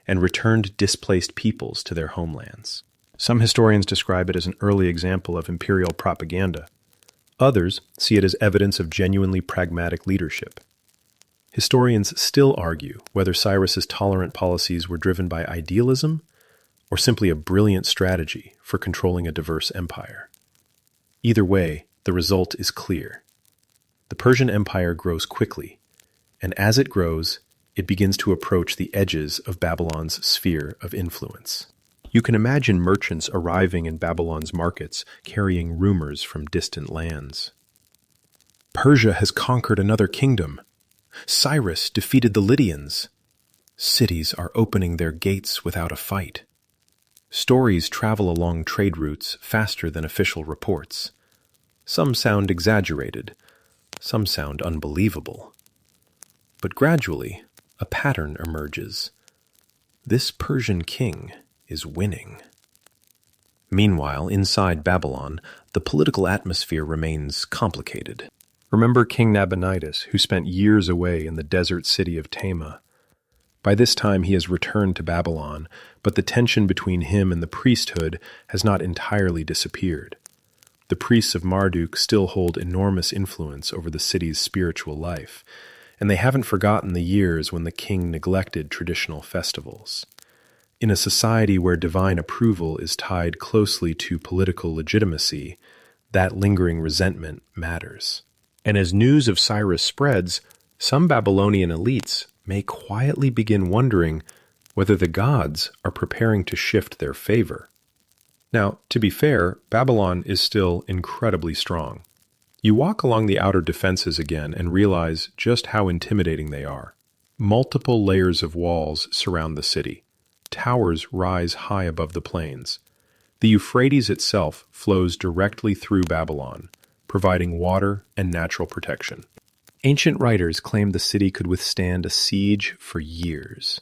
and returned displaced peoples to their homelands. Some historians describe it as an early example of imperial propaganda. Others see it as evidence of genuinely pragmatic leadership. Historians still argue whether Cyrus's tolerant policies were driven by idealism or simply a brilliant strategy for controlling a diverse empire. Either way, the result is clear. The Persian Empire grows quickly, and as it grows, it begins to approach the edges of Babylon's sphere of influence. You can imagine merchants arriving in Babylon's markets carrying rumors from distant lands. Persia has conquered another kingdom. Cyrus defeated the Lydians. Cities are opening their gates without a fight. Stories travel along trade routes faster than official reports. Some sound exaggerated, some sound unbelievable. But gradually, a pattern emerges. This Persian king is winning. Meanwhile, inside Babylon, the political atmosphere remains complicated. Remember King Nabonidus, who spent years away in the desert city of Tama? By this time, he has returned to Babylon, but the tension between him and the priesthood has not entirely disappeared. The priests of Marduk still hold enormous influence over the city's spiritual life, and they haven't forgotten the years when the king neglected traditional festivals. In a society where divine approval is tied closely to political legitimacy, that lingering resentment matters. And as news of Cyrus spreads, some Babylonian elites may quietly begin wondering whether the gods are preparing to shift their favor. Now, to be fair, Babylon is still incredibly strong. You walk along the outer defenses again and realize just how intimidating they are. Multiple layers of walls surround the city. Towers rise high above the plains. The Euphrates itself flows directly through Babylon, providing water and natural protection. Ancient writers claim the city could withstand a siege for years.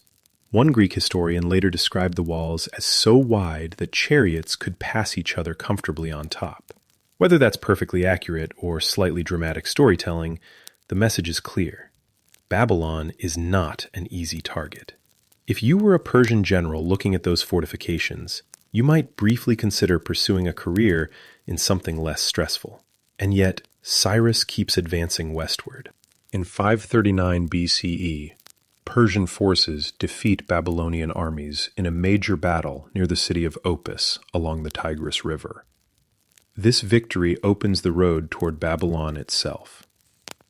One Greek historian later described the walls as so wide that chariots could pass each other comfortably on top. Whether that's perfectly accurate or slightly dramatic storytelling, the message is clear. Babylon is not an easy target. If you were a Persian general looking at those fortifications, you might briefly consider pursuing a career in something less stressful. And yet, Cyrus keeps advancing westward. In 539 BCE, Persian forces defeat Babylonian armies in a major battle near the city of Opis along the Tigris River. This victory opens the road toward Babylon itself.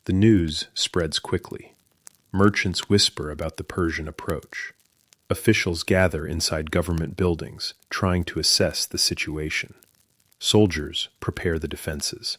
The news spreads quickly. Merchants whisper about the Persian approach. Officials gather inside government buildings, trying to assess the situation. Soldiers prepare the defenses.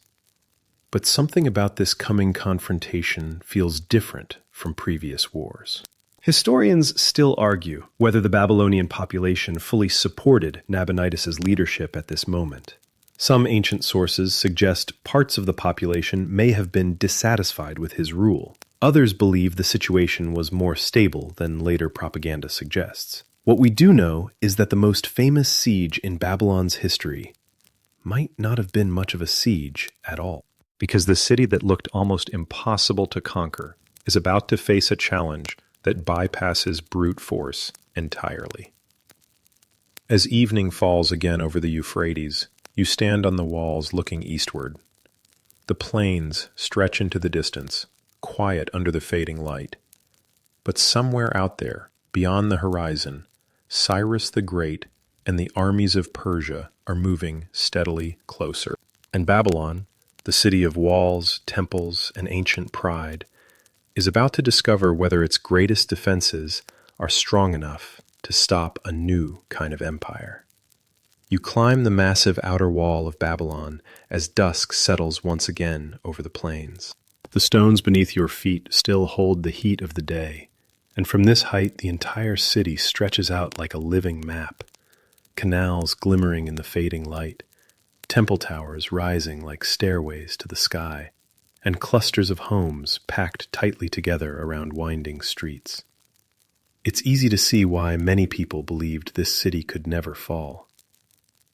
But something about this coming confrontation feels different from previous wars. Historians still argue whether the Babylonian population fully supported Nabonidus' leadership at this moment. Some ancient sources suggest parts of the population may have been dissatisfied with his rule. Others believe the situation was more stable than later propaganda suggests. What we do know is that the most famous siege in Babylon's history might not have been much of a siege at all, because the city that looked almost impossible to conquer is about to face a challenge that bypasses brute force entirely. As evening falls again over the Euphrates, you stand on the walls looking eastward. The plains stretch into the distance, quiet under the fading light. But somewhere out there, beyond the horizon, Cyrus the Great and the armies of Persia are moving steadily closer. And Babylon, the city of walls, temples, and ancient pride, is about to discover whether its greatest defenses are strong enough to stop a new kind of empire. You climb the massive outer wall of Babylon as dusk settles once again over the plains. The stones beneath your feet still hold the heat of the day, and from this height the entire city stretches out like a living map, canals glimmering in the fading light, temple towers rising like stairways to the sky, and clusters of homes packed tightly together around winding streets. It's easy to see why many people believed this city could never fall.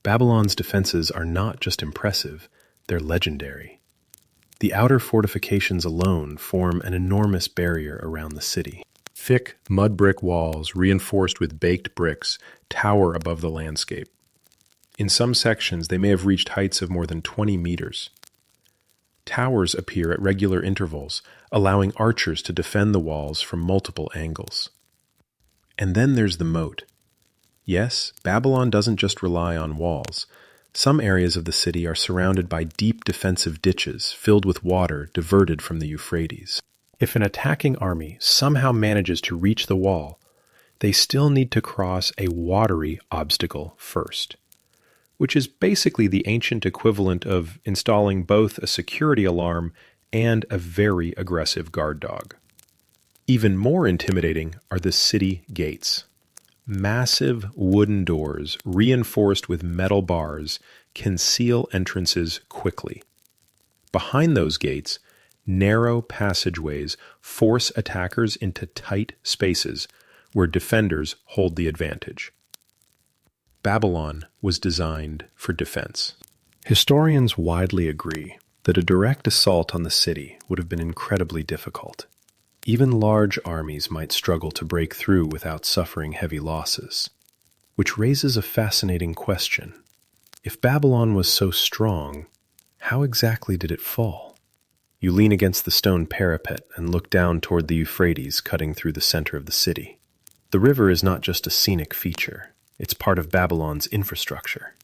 Babylon's defenses are not just impressive, they're legendary. The outer fortifications alone form an enormous barrier around the city. Thick mud brick walls, reinforced with baked bricks, tower above the landscape. In some sections, they may have reached heights of more than 20 meters. Towers appear at regular intervals, allowing archers to defend the walls from multiple angles. And then there's the moat. Yes, Babylon doesn't just rely on walls. Some areas of the city are surrounded by deep defensive ditches filled with water diverted from the Euphrates. If an attacking army somehow manages to reach the wall, they still need to cross a watery obstacle first, which is basically the ancient equivalent of installing both a security alarm and a very aggressive guard dog. Even more intimidating are the city gates. Massive wooden doors, reinforced with metal bars, can seal entrances quickly. Behind those gates, narrow passageways force attackers into tight spaces where defenders hold the advantage. Babylon was designed for defense. Historians widely agree that a direct assault on the city would have been incredibly difficult. Even large armies might struggle to break through without suffering heavy losses, which raises a fascinating question. If Babylon was so strong, how exactly did it fall? You lean against the stone parapet and look down toward the Euphrates cutting through the center of the city. The river is not just a scenic feature, it's part of Babylon's infrastructure.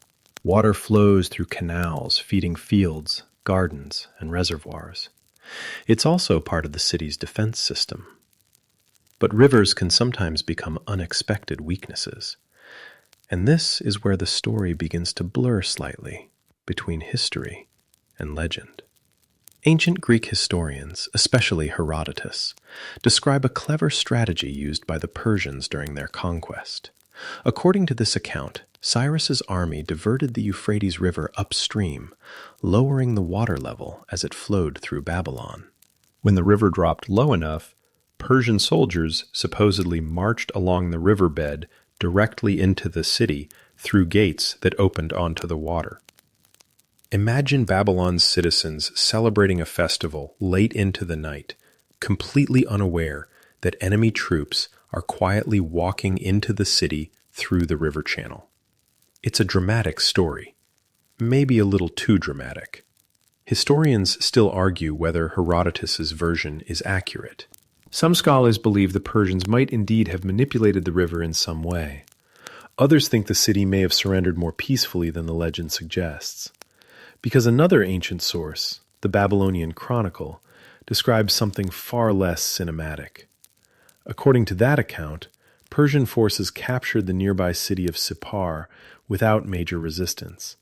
Water flows through canals, feeding fields, gardens, and reservoirs. It's also part of the city's defense system. But rivers can sometimes become unexpected weaknesses. And this is where the story begins to blur slightly between history and legend. Ancient Greek historians, especially Herodotus, describe a clever strategy used by the Persians during their conquest. According to this account, Cyrus's army diverted the Euphrates River upstream, lowering the water level as it flowed through Babylon. When the river dropped low enough, Persian soldiers supposedly marched along the riverbed directly into the city through gates that opened onto the water. Imagine Babylon's citizens celebrating a festival late into the night, completely unaware that enemy troops are quietly walking into the city through the river channel. It's a dramatic story, maybe a little too dramatic. Historians still argue whether Herodotus's version is accurate. Some scholars believe the Persians might indeed have manipulated the river in some way. Others think the city may have surrendered more peacefully than the legend suggests. Because another ancient source, the Babylonian Chronicle, describes something far less cinematic. According to that account, Persian forces captured the nearby city of Sippar without major resistance.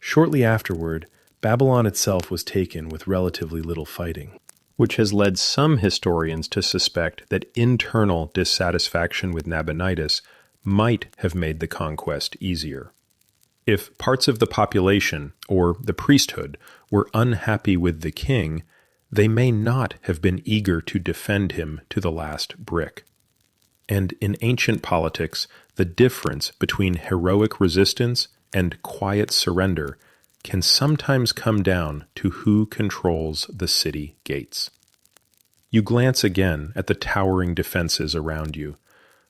Shortly afterward, Babylon itself was taken with relatively little fighting, which has led some historians to suspect that internal dissatisfaction with Nabonidus might have made the conquest easier. If parts of the population, or the priesthood, were unhappy with the king, they may not have been eager to defend him to the last brick. And in ancient politics, the difference between heroic resistance and quiet surrender can sometimes come down to who controls the city gates. You glance again at the towering defenses around you.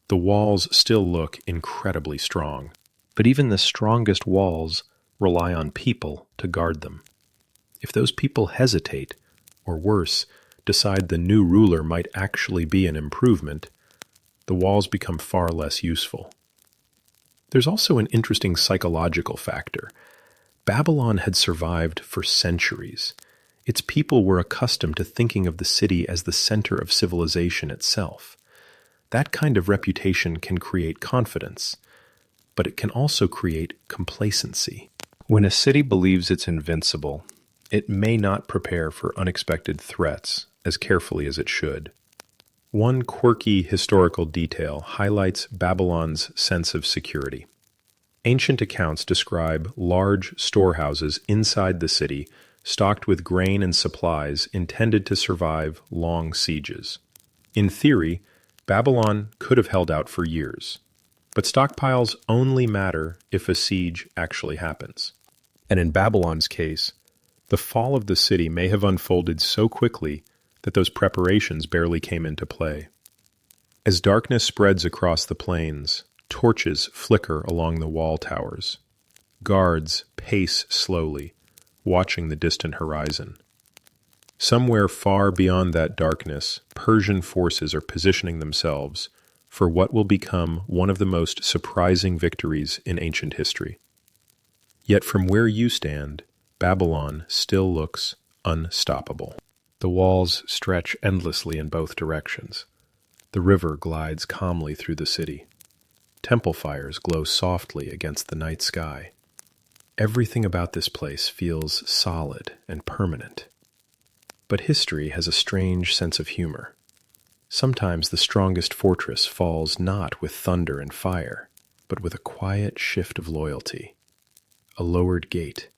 The walls still look incredibly strong. But even the strongest walls rely on people to guard them. If those people hesitate, or worse, decide the new ruler might actually be an improvement, the walls become far less useful. There's also an interesting psychological factor. Babylon had survived for centuries. Its people were accustomed to thinking of the city as the center of civilization itself. That kind of reputation can create confidence, but it can also create complacency. When a city believes it's invincible, it may not prepare for unexpected threats as carefully as it should. One quirky historical detail highlights Babylon's sense of security. Ancient accounts describe large storehouses inside the city, stocked with grain and supplies intended to survive long sieges. In theory, Babylon could have held out for years. But stockpiles only matter if a siege actually happens. And in Babylon's case, the fall of the city may have unfolded so quickly that those preparations barely came into play. As darkness spreads across the plains, torches flicker along the wall towers. Guards pace slowly, watching the distant horizon. Somewhere far beyond that darkness, Persian forces are positioning themselves for what will become one of the most surprising victories in ancient history. Yet from where you stand, Babylon still looks unstoppable. The walls stretch endlessly in both directions. The river glides calmly through the city. Temple fires glow softly against the night sky. Everything about this place feels solid and permanent. But history has a strange sense of humor. Sometimes the strongest fortress falls not with thunder and fire, but with a quiet shift of loyalty, a lowered gate,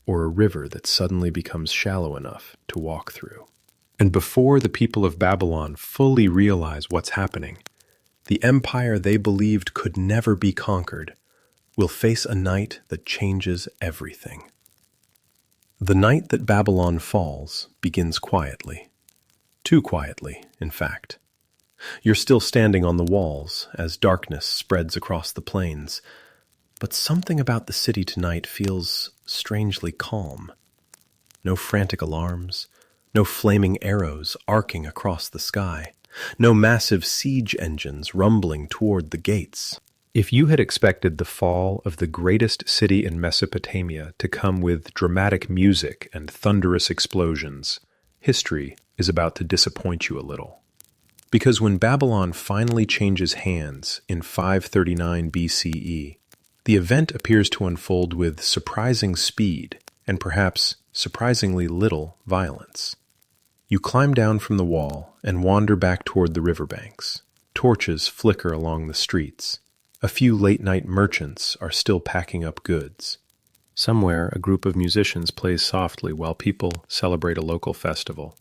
or a river that suddenly becomes shallow enough to walk through. And before the people of Babylon fully realize what's happening, the empire they believed could never be conquered will face a night that changes everything. The night that Babylon falls begins quietly. Too quietly, in fact. You're still standing on the walls as darkness spreads across the plains, but something about the city tonight feels strangely calm. No frantic alarms, no flaming arrows arcing across the sky, no massive siege engines rumbling toward the gates. If you had expected the fall of the greatest city in Mesopotamia to come with dramatic music and thunderous explosions, history is about to disappoint you a little. Because when Babylon finally changes hands in 539 BCE, the event appears to unfold with surprising speed and perhaps surprisingly little violence. You climb down from the wall and wander back toward the riverbanks. Torches flicker along the streets. A few late-night merchants are still packing up goods. Somewhere, a group of musicians plays softly while people celebrate a local festival.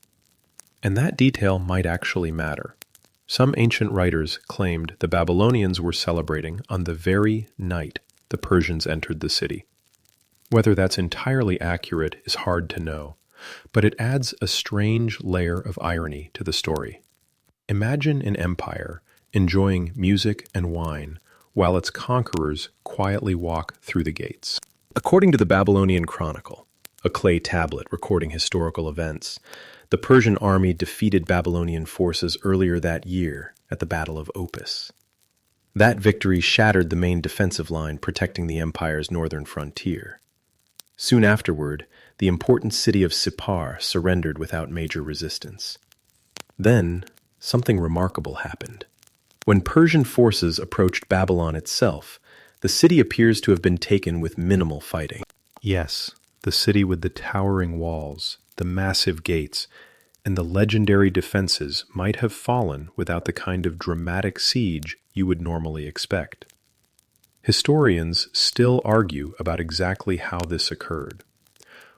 And that detail might actually matter. Some ancient writers claimed the Babylonians were celebrating on the very night the Persians entered the city. Whether that's entirely accurate is hard to know, but it adds a strange layer of irony to the story. Imagine an empire enjoying music and wine while its conquerors quietly walk through the gates. According to the Babylonian Chronicle, a clay tablet recording historical events, the Persian army defeated Babylonian forces earlier that year at the Battle of Opis. That victory shattered the main defensive line protecting the empire's northern frontier. Soon afterward, the important city of Sippar surrendered without major resistance. Then, something remarkable happened. When Persian forces approached Babylon itself, the city appears to have been taken with minimal fighting. Yes, the city with the towering walls, the massive gates, and the legendary defenses might have fallen without the kind of dramatic siege you would normally expect. Historians still argue about exactly how this occurred.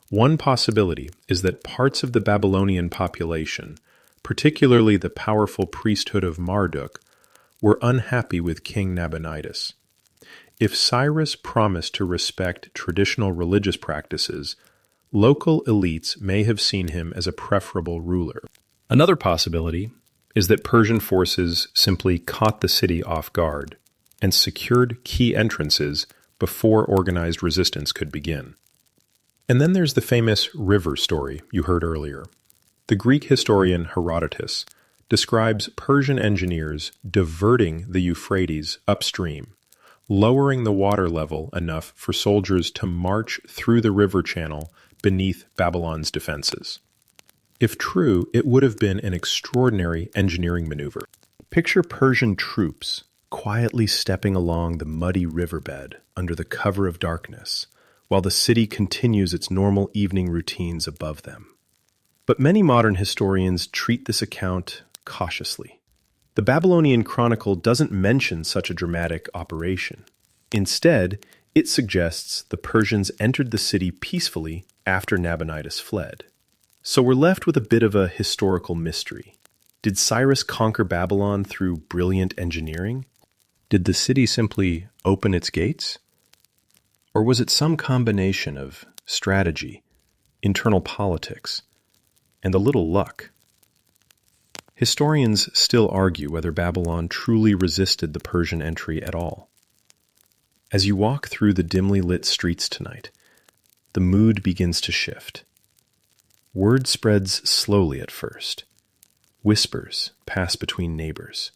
One possibility is that parts of the Babylonian population, particularly the powerful priesthood of Marduk, were unhappy with King Nabonidus. If Cyrus promised to respect traditional religious practices, local elites may have seen him as a preferable ruler. Another possibility is that Persian forces simply caught the city off guard and secured key entrances before organized resistance could begin. And then there's the famous river story you heard earlier. The Greek historian Herodotus describes Persian engineers diverting the Euphrates upstream, lowering the water level enough for soldiers to march through the river channel beneath Babylon's defenses. If true, it would have been an extraordinary engineering maneuver. Picture Persian troops quietly stepping along the muddy riverbed under the cover of darkness, while the city continues its normal evening routines above them. But many modern historians treat this account cautiously. The Babylonian Chronicle doesn't mention such a dramatic operation. Instead, it suggests the Persians entered the city peacefully after Nabonidus fled. So we're left with a bit of a historical mystery. Did Cyrus conquer Babylon through brilliant engineering? Did the city simply open its gates? Or was it some combination of strategy, internal politics, and a little luck? Historians still argue whether Babylon truly resisted the Persian entry at all. As you walk through the dimly lit streets tonight, the mood begins to shift. Word spreads slowly at first. Whispers pass between neighbors.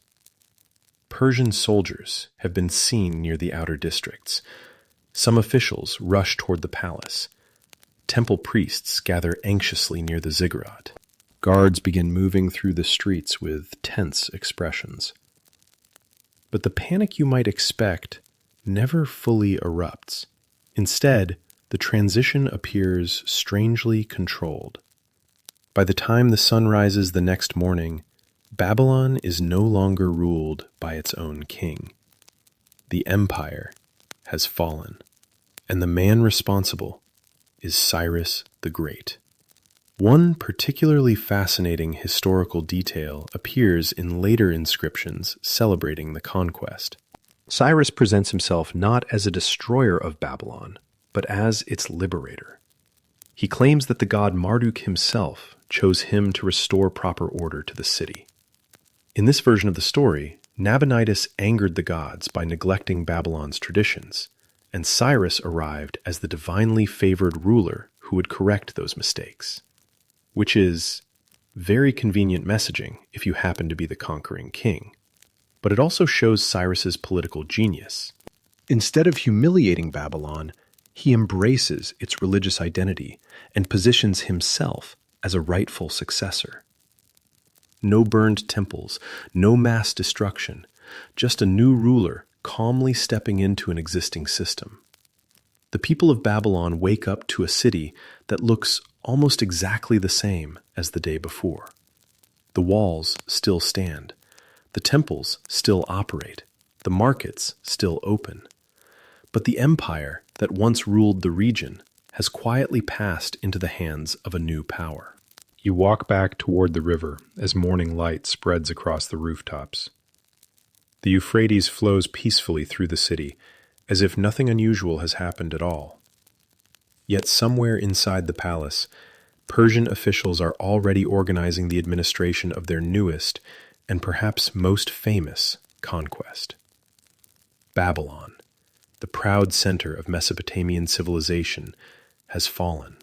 Persian soldiers have been seen near the outer districts. Some officials rush toward the palace. Temple priests gather anxiously near the ziggurat. Guards begin moving through the streets with tense expressions. But the panic you might expect never fully erupts. Instead, the transition appears strangely controlled. By the time the sun rises the next morning, Babylon is no longer ruled by its own king. The empire has fallen, and the man responsible is Cyrus the Great. One particularly fascinating historical detail appears in later inscriptions celebrating the conquest. Cyrus presents himself not as a destroyer of Babylon, but as its liberator. He claims that the god Marduk himself chose him to restore proper order to the city. In this version of the story, Nabonidus angered the gods by neglecting Babylon's traditions, and Cyrus arrived as the divinely favored ruler who would correct those mistakes, which is very convenient messaging if you happen to be the conquering king. But it also shows Cyrus's political genius. Instead of humiliating Babylon, he embraces its religious identity and positions himself as a rightful successor. No burned temples, no mass destruction, just a new ruler calmly stepping into an existing system. The people of Babylon wake up to a city that looks almost exactly the same as the day before. The walls still stand, the temples still operate, the markets still open. But the empire that once ruled the region has quietly passed into the hands of a new power. You walk back toward the river as morning light spreads across the rooftops. The Euphrates flows peacefully through the city, as if nothing unusual has happened at all. Yet somewhere inside the palace, Persian officials are already organizing the administration of their newest and perhaps most famous conquest. Babylon, the proud center of Mesopotamian civilization, has fallen.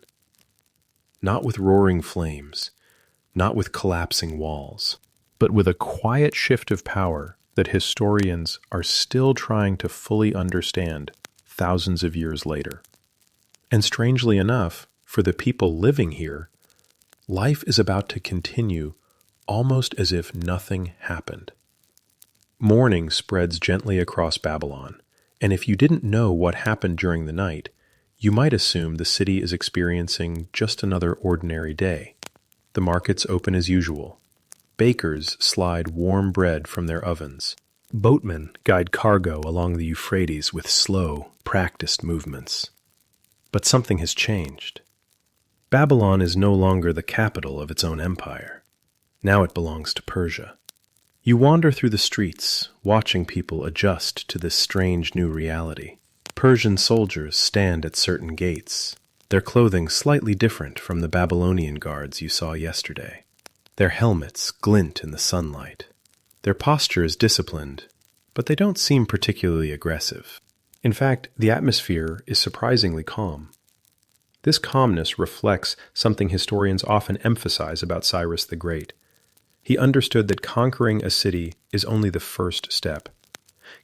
Not with roaring flames, not with collapsing walls, but with a quiet shift of power that historians are still trying to fully understand thousands of years later. And strangely enough, for the people living here, life is about to continue almost as if nothing happened. Morning spreads gently across Babylon, and if you didn't know what happened during the night, you might assume the city is experiencing just another ordinary day. The markets open as usual. Bakers slide warm bread from their ovens. Boatmen guide cargo along the Euphrates with slow, practiced movements. But something has changed. Babylon is no longer the capital of its own empire. Now it belongs to Persia. You wander through the streets, watching people adjust to this strange new reality. Persian soldiers stand at certain gates, their clothing slightly different from the Babylonian guards you saw yesterday. Their helmets glint in the sunlight. Their posture is disciplined, but they don't seem particularly aggressive. In fact, the atmosphere is surprisingly calm. This calmness reflects something historians often emphasize about Cyrus the Great. He understood that conquering a city is only the first step.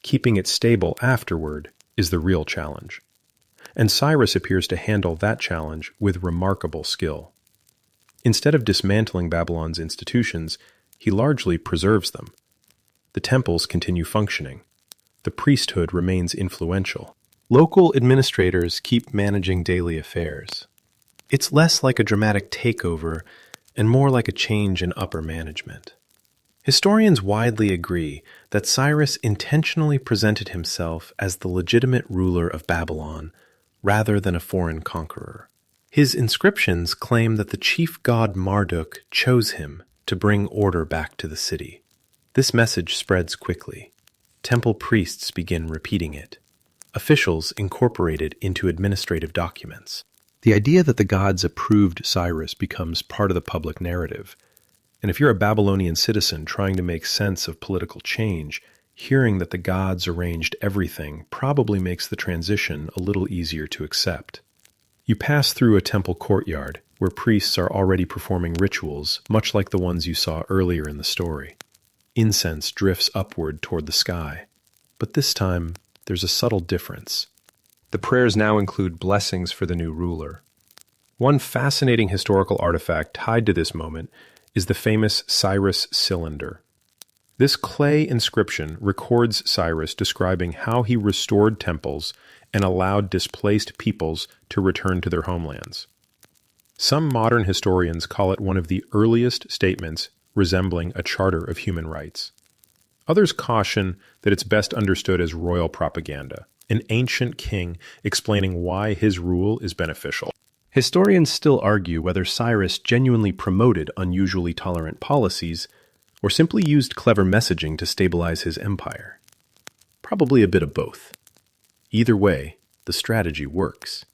Keeping it stable afterward is the real challenge. And Cyrus appears to handle that challenge with remarkable skill. Instead of dismantling Babylon's institutions, he largely preserves them. The temples continue functioning. The priesthood remains influential. Local administrators keep managing daily affairs. It's less like a dramatic takeover and more like a change in upper management. Historians widely agree that Cyrus intentionally presented himself as the legitimate ruler of Babylon rather than a foreign conqueror. His inscriptions claim that the chief god Marduk chose him to bring order back to the city. This message spreads quickly. Temple priests begin repeating it. Officials incorporate it into administrative documents. The idea that the gods approved Cyrus becomes part of the public narrative. And if you're a Babylonian citizen trying to make sense of political change, hearing that the gods arranged everything probably makes the transition a little easier to accept. You pass through a temple courtyard where priests are already performing rituals, much like the ones you saw earlier in the story. Incense drifts upward toward the sky. But this time, there's a subtle difference. The prayers now include blessings for the new ruler. One fascinating historical artifact tied to this moment is the famous Cyrus cylinder. This clay inscription records Cyrus describing how he restored temples and allowed displaced peoples to return to their homelands. Some modern historians call it one of the earliest statements resembling a charter of human rights. Others caution that it's best understood as royal propaganda, an ancient king explaining why his rule is beneficial. Historians still argue whether Cyrus genuinely promoted unusually tolerant policies or simply used clever messaging to stabilize his empire. Probably a bit of both. Either way, the strategy works.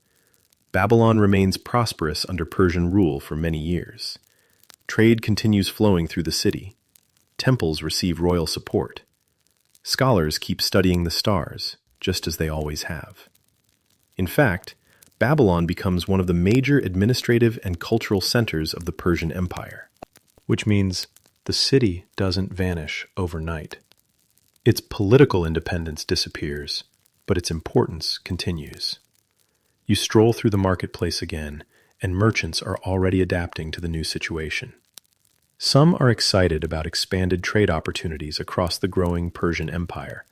Babylon remains prosperous under Persian rule for many years. Trade continues flowing through the city. Temples receive royal support. Scholars keep studying the stars, just as they always have. In fact, Babylon becomes one of the major administrative and cultural centers of the Persian Empire, which means the city doesn't vanish overnight. Its political independence disappears, but its importance continues. You stroll through the marketplace again, and merchants are already adapting to the new situation. Some are excited about expanded trade opportunities across the growing Persian Empire.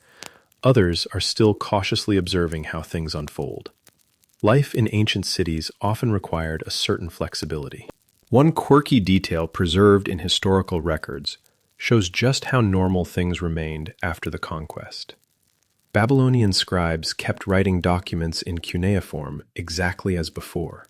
Others are still cautiously observing how things unfold. Life in ancient cities often required a certain flexibility. One quirky detail preserved in historical records shows just how normal things remained after the conquest. Babylonian scribes kept writing documents in cuneiform exactly as before,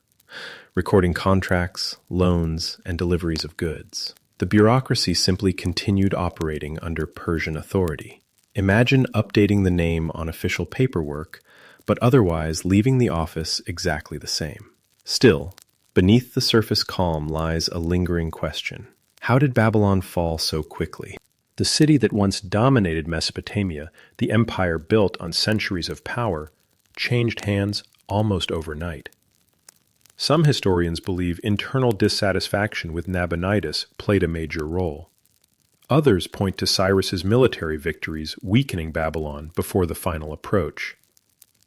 recording contracts, loans, and deliveries of goods. The bureaucracy simply continued operating under Persian authority. Imagine updating the name on official paperwork, but otherwise leaving the office exactly the same. Still, beneath the surface calm lies a lingering question. How did Babylon fall so quickly? The city that once dominated Mesopotamia, the empire built on centuries of power, changed hands almost overnight. Some historians believe internal dissatisfaction with Nabonidus played a major role. Others point to Cyrus's military victories weakening Babylon before the final approach.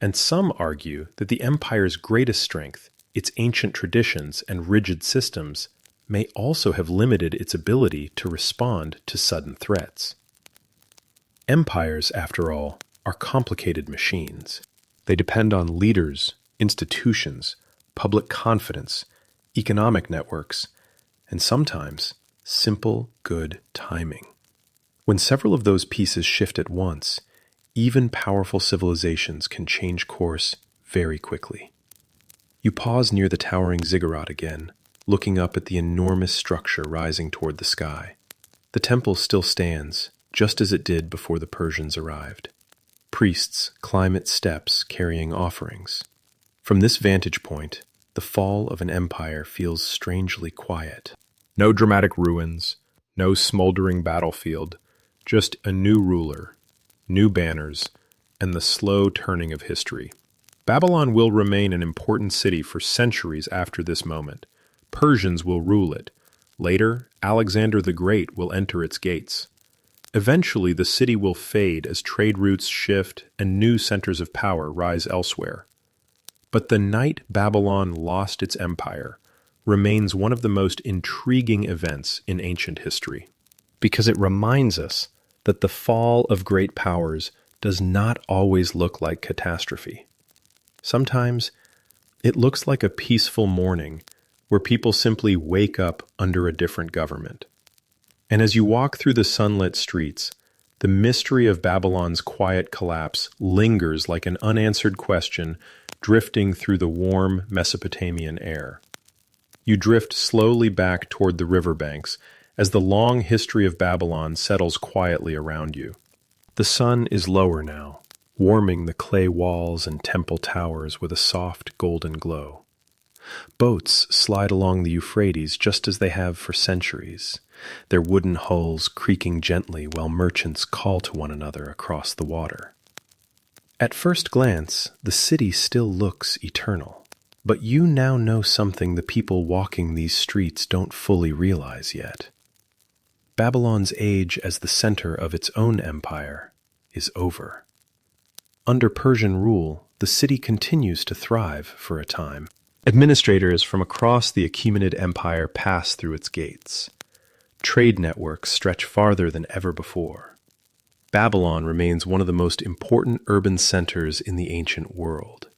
And some argue that the empire's greatest strength, its ancient traditions and rigid systems, may also have limited its ability to respond to sudden threats. Empires, after all, are complicated machines. They depend on leaders, institutions, public confidence, economic networks, and sometimes simple, good timing. When several of those pieces shift at once, even powerful civilizations can change course very quickly. You pause near the towering ziggurat again, looking up at the enormous structure rising toward the sky. The temple still stands, just as it did before the Persians arrived. Priests climb its steps carrying offerings. From this vantage point, the fall of an empire feels strangely quiet. No dramatic ruins, no smoldering battlefield, just a new ruler, new banners, and the slow turning of history. Babylon will remain an important city for centuries after this moment. Persians will rule it. Later, Alexander the Great will enter its gates. Eventually, the city will fade as trade routes shift and new centers of power rise elsewhere. But the night Babylon lost its empire remains one of the most intriguing events in ancient history, because it reminds us that the fall of great powers does not always look like catastrophe. Sometimes, it looks like a peaceful morning where people simply wake up under a different government. And as you walk through the sunlit streets, the mystery of Babylon's quiet collapse lingers like an unanswered question drifting through the warm Mesopotamian air. You drift slowly back toward the riverbanks as the long history of Babylon settles quietly around you. The sun is lower now, warming the clay walls and temple towers with a soft golden glow. Boats slide along the Euphrates just as they have for centuries, their wooden hulls creaking gently while merchants call to one another across the water. At first glance, the city still looks eternal, but you now know something the people walking these streets don't fully realize yet. Babylon's age as the center of its own empire is over. Under Persian rule, the city continues to thrive for a time. Administrators from across the Achaemenid Empire pass through its gates. Trade networks stretch farther than ever before. Babylon remains one of the most important urban centers in the ancient world.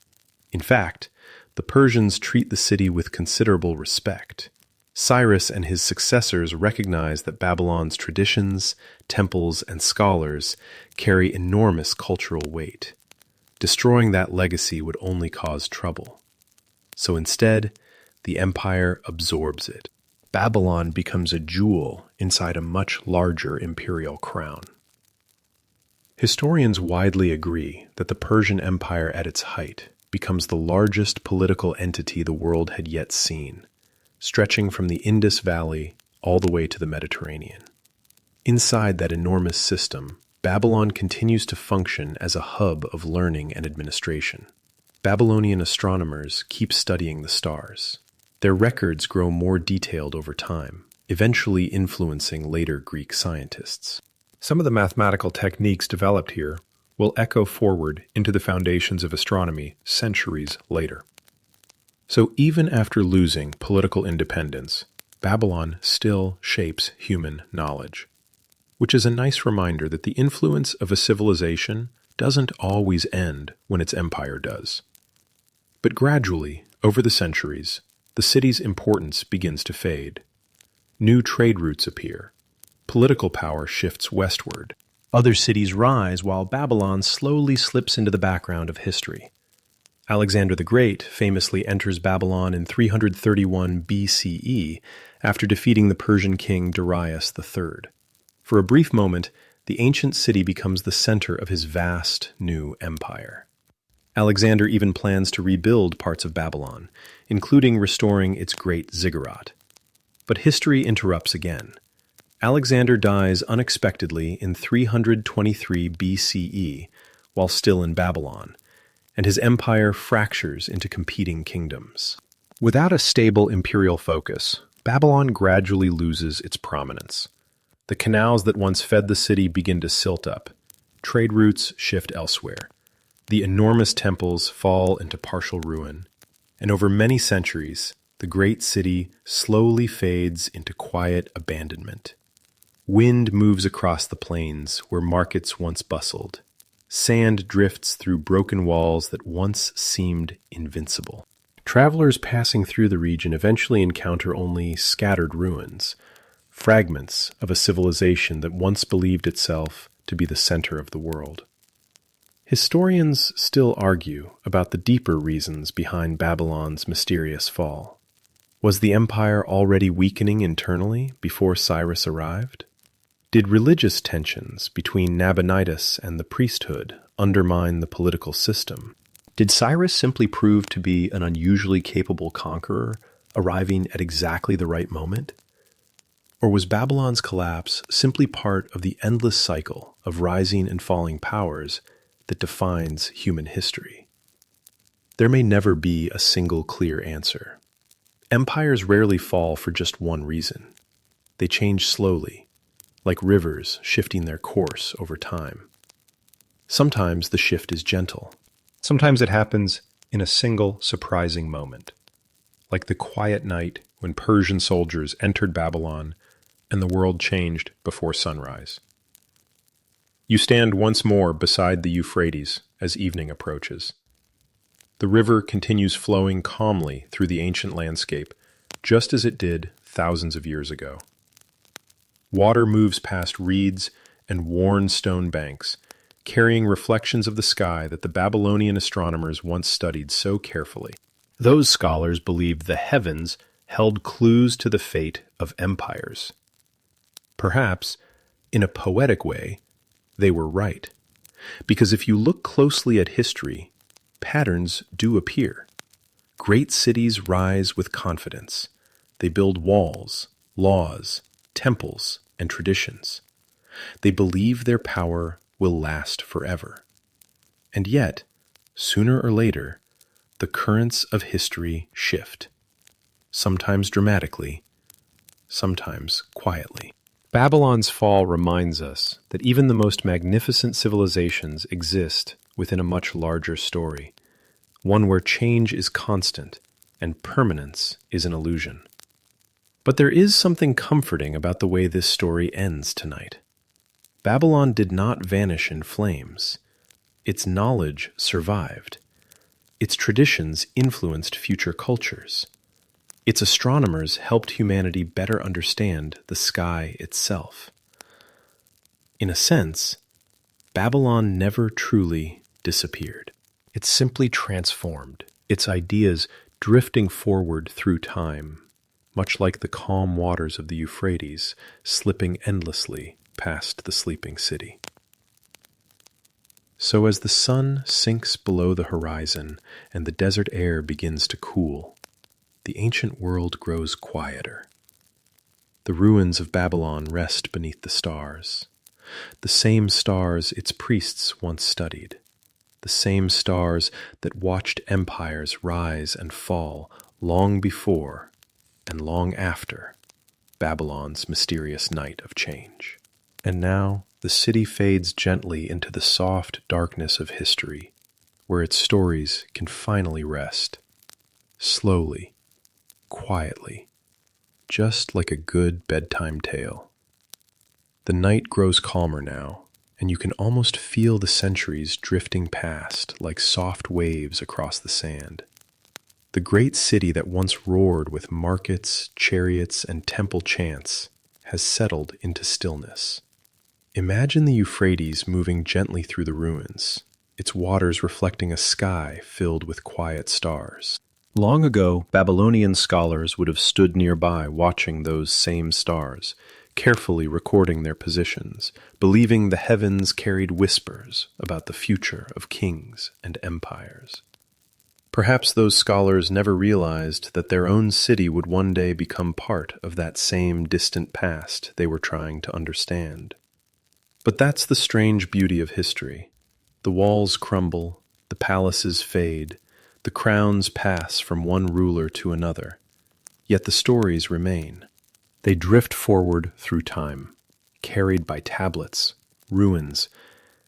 In fact, the Persians treat the city with considerable respect. Cyrus and his successors recognize that Babylon's traditions, temples, and scholars carry enormous cultural weight. Destroying that legacy would only cause trouble. So instead, the empire absorbs it. Babylon becomes a jewel inside a much larger imperial crown. Historians widely agree that the Persian Empire at its height becomes the largest political entity the world had yet seen, stretching from the Indus Valley all the way to the Mediterranean. Inside that enormous system, Babylon continues to function as a hub of learning and administration. Babylonian astronomers keep studying the stars. Their records grow more detailed over time, eventually influencing later Greek scientists. Some of the mathematical techniques developed here will echo forward into the foundations of astronomy centuries later. So even after losing political independence, Babylon still shapes human knowledge, which is a nice reminder that the influence of a civilization doesn't always end when its empire does. But gradually, over the centuries, the city's importance begins to fade. New trade routes appear. Political power shifts westward. Other cities rise while Babylon slowly slips into the background of history. Alexander the Great famously enters Babylon in 331 BCE after defeating the Persian king Darius III. For a brief moment, the ancient city becomes the center of his vast new empire. Alexander even plans to rebuild parts of Babylon, including restoring its great ziggurat. But history interrupts again. Alexander dies unexpectedly in 323 BCE while still in Babylon, and his empire fractures into competing kingdoms. Without a stable imperial focus, Babylon gradually loses its prominence. The canals that once fed the city begin to silt up. Trade routes shift elsewhere. The enormous temples fall into partial ruin, and over many centuries, the great city slowly fades into quiet abandonment. Wind moves across the plains where markets once bustled. Sand drifts through broken walls that once seemed invincible. Travelers passing through the region eventually encounter only scattered ruins, fragments of a civilization that once believed itself to be the center of the world. Historians still argue about the deeper reasons behind Babylon's mysterious fall. Was the empire already weakening internally before Cyrus arrived? Did religious tensions between Nabonidus and the priesthood undermine the political system? Did Cyrus simply prove to be an unusually capable conqueror, arriving at exactly the right moment? Or was Babylon's collapse simply part of the endless cycle of rising and falling powers that defines human history? There may never be a single clear answer. Empires rarely fall for just one reason. They change slowly, like rivers shifting their course over time. Sometimes the shift is gentle. Sometimes it happens in a single surprising moment, like the quiet night when Persian soldiers entered Babylon and the world changed before sunrise. You stand once more beside the Euphrates as evening approaches. The river continues flowing calmly through the ancient landscape, just as it did thousands of years ago. Water moves past reeds and worn stone banks, carrying reflections of the sky that the Babylonian astronomers once studied so carefully. Those scholars believed the heavens held clues to the fate of empires. Perhaps, in a poetic way, they were right. Because if you look closely at history, patterns do appear. Great cities rise with confidence. They build walls, laws, temples, and traditions. They believe their power will last forever. And yet, sooner or later, the currents of history shift, sometimes dramatically, sometimes quietly. Babylon's fall reminds us that even the most magnificent civilizations exist within a much larger story, one where change is constant and permanence is an illusion. But there is something comforting about the way this story ends tonight. Babylon did not vanish in flames. Its knowledge survived. Its traditions influenced future cultures. Its astronomers helped humanity better understand the sky itself. In a sense, Babylon never truly disappeared. It simply transformed, its ideas drifting forward through time, much like the calm waters of the Euphrates slipping endlessly past the sleeping city. So as the sun sinks below the horizon and the desert air begins to cool, the ancient world grows quieter. The ruins of Babylon rest beneath the stars, the same stars its priests once studied, the same stars that watched empires rise and fall long before and long after Babylon's mysterious night of change. And now the city fades gently into the soft darkness of history, where its stories can finally rest, slowly, quietly, just like a good bedtime tale. The night grows calmer now, and you can almost feel the centuries drifting past like soft waves across the sand. The great city that once roared with markets, chariots, and temple chants has settled into stillness. Imagine the Euphrates moving gently through the ruins, its waters reflecting a sky filled with quiet stars. Long ago, Babylonian scholars would have stood nearby watching those same stars, carefully recording their positions, believing the heavens carried whispers about the future of kings and empires. Perhaps those scholars never realized that their own city would one day become part of that same distant past they were trying to understand. But that's the strange beauty of history. The walls crumble, the palaces fade, the crowns pass from one ruler to another, yet the stories remain. They drift forward through time, carried by tablets, ruins,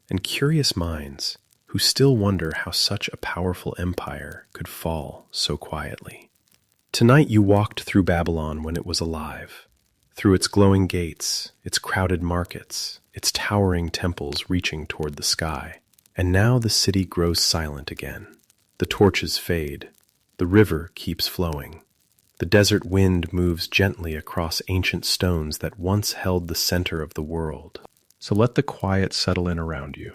and curious minds who still wonder how such a powerful empire could fall so quietly. Tonight you walked through Babylon when it was alive, through its glowing gates, its crowded markets, its towering temples reaching toward the sky. And now the city grows silent again. The torches fade. The river keeps flowing. The desert wind moves gently across ancient stones that once held the center of the world. So let the quiet settle in around you.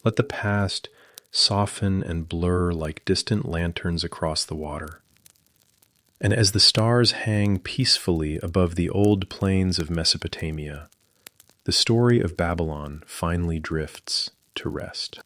Let the past soften and blur like distant lanterns across the water. And as the stars hang peacefully above the old plains of Mesopotamia, the story of Babylon finally drifts to rest.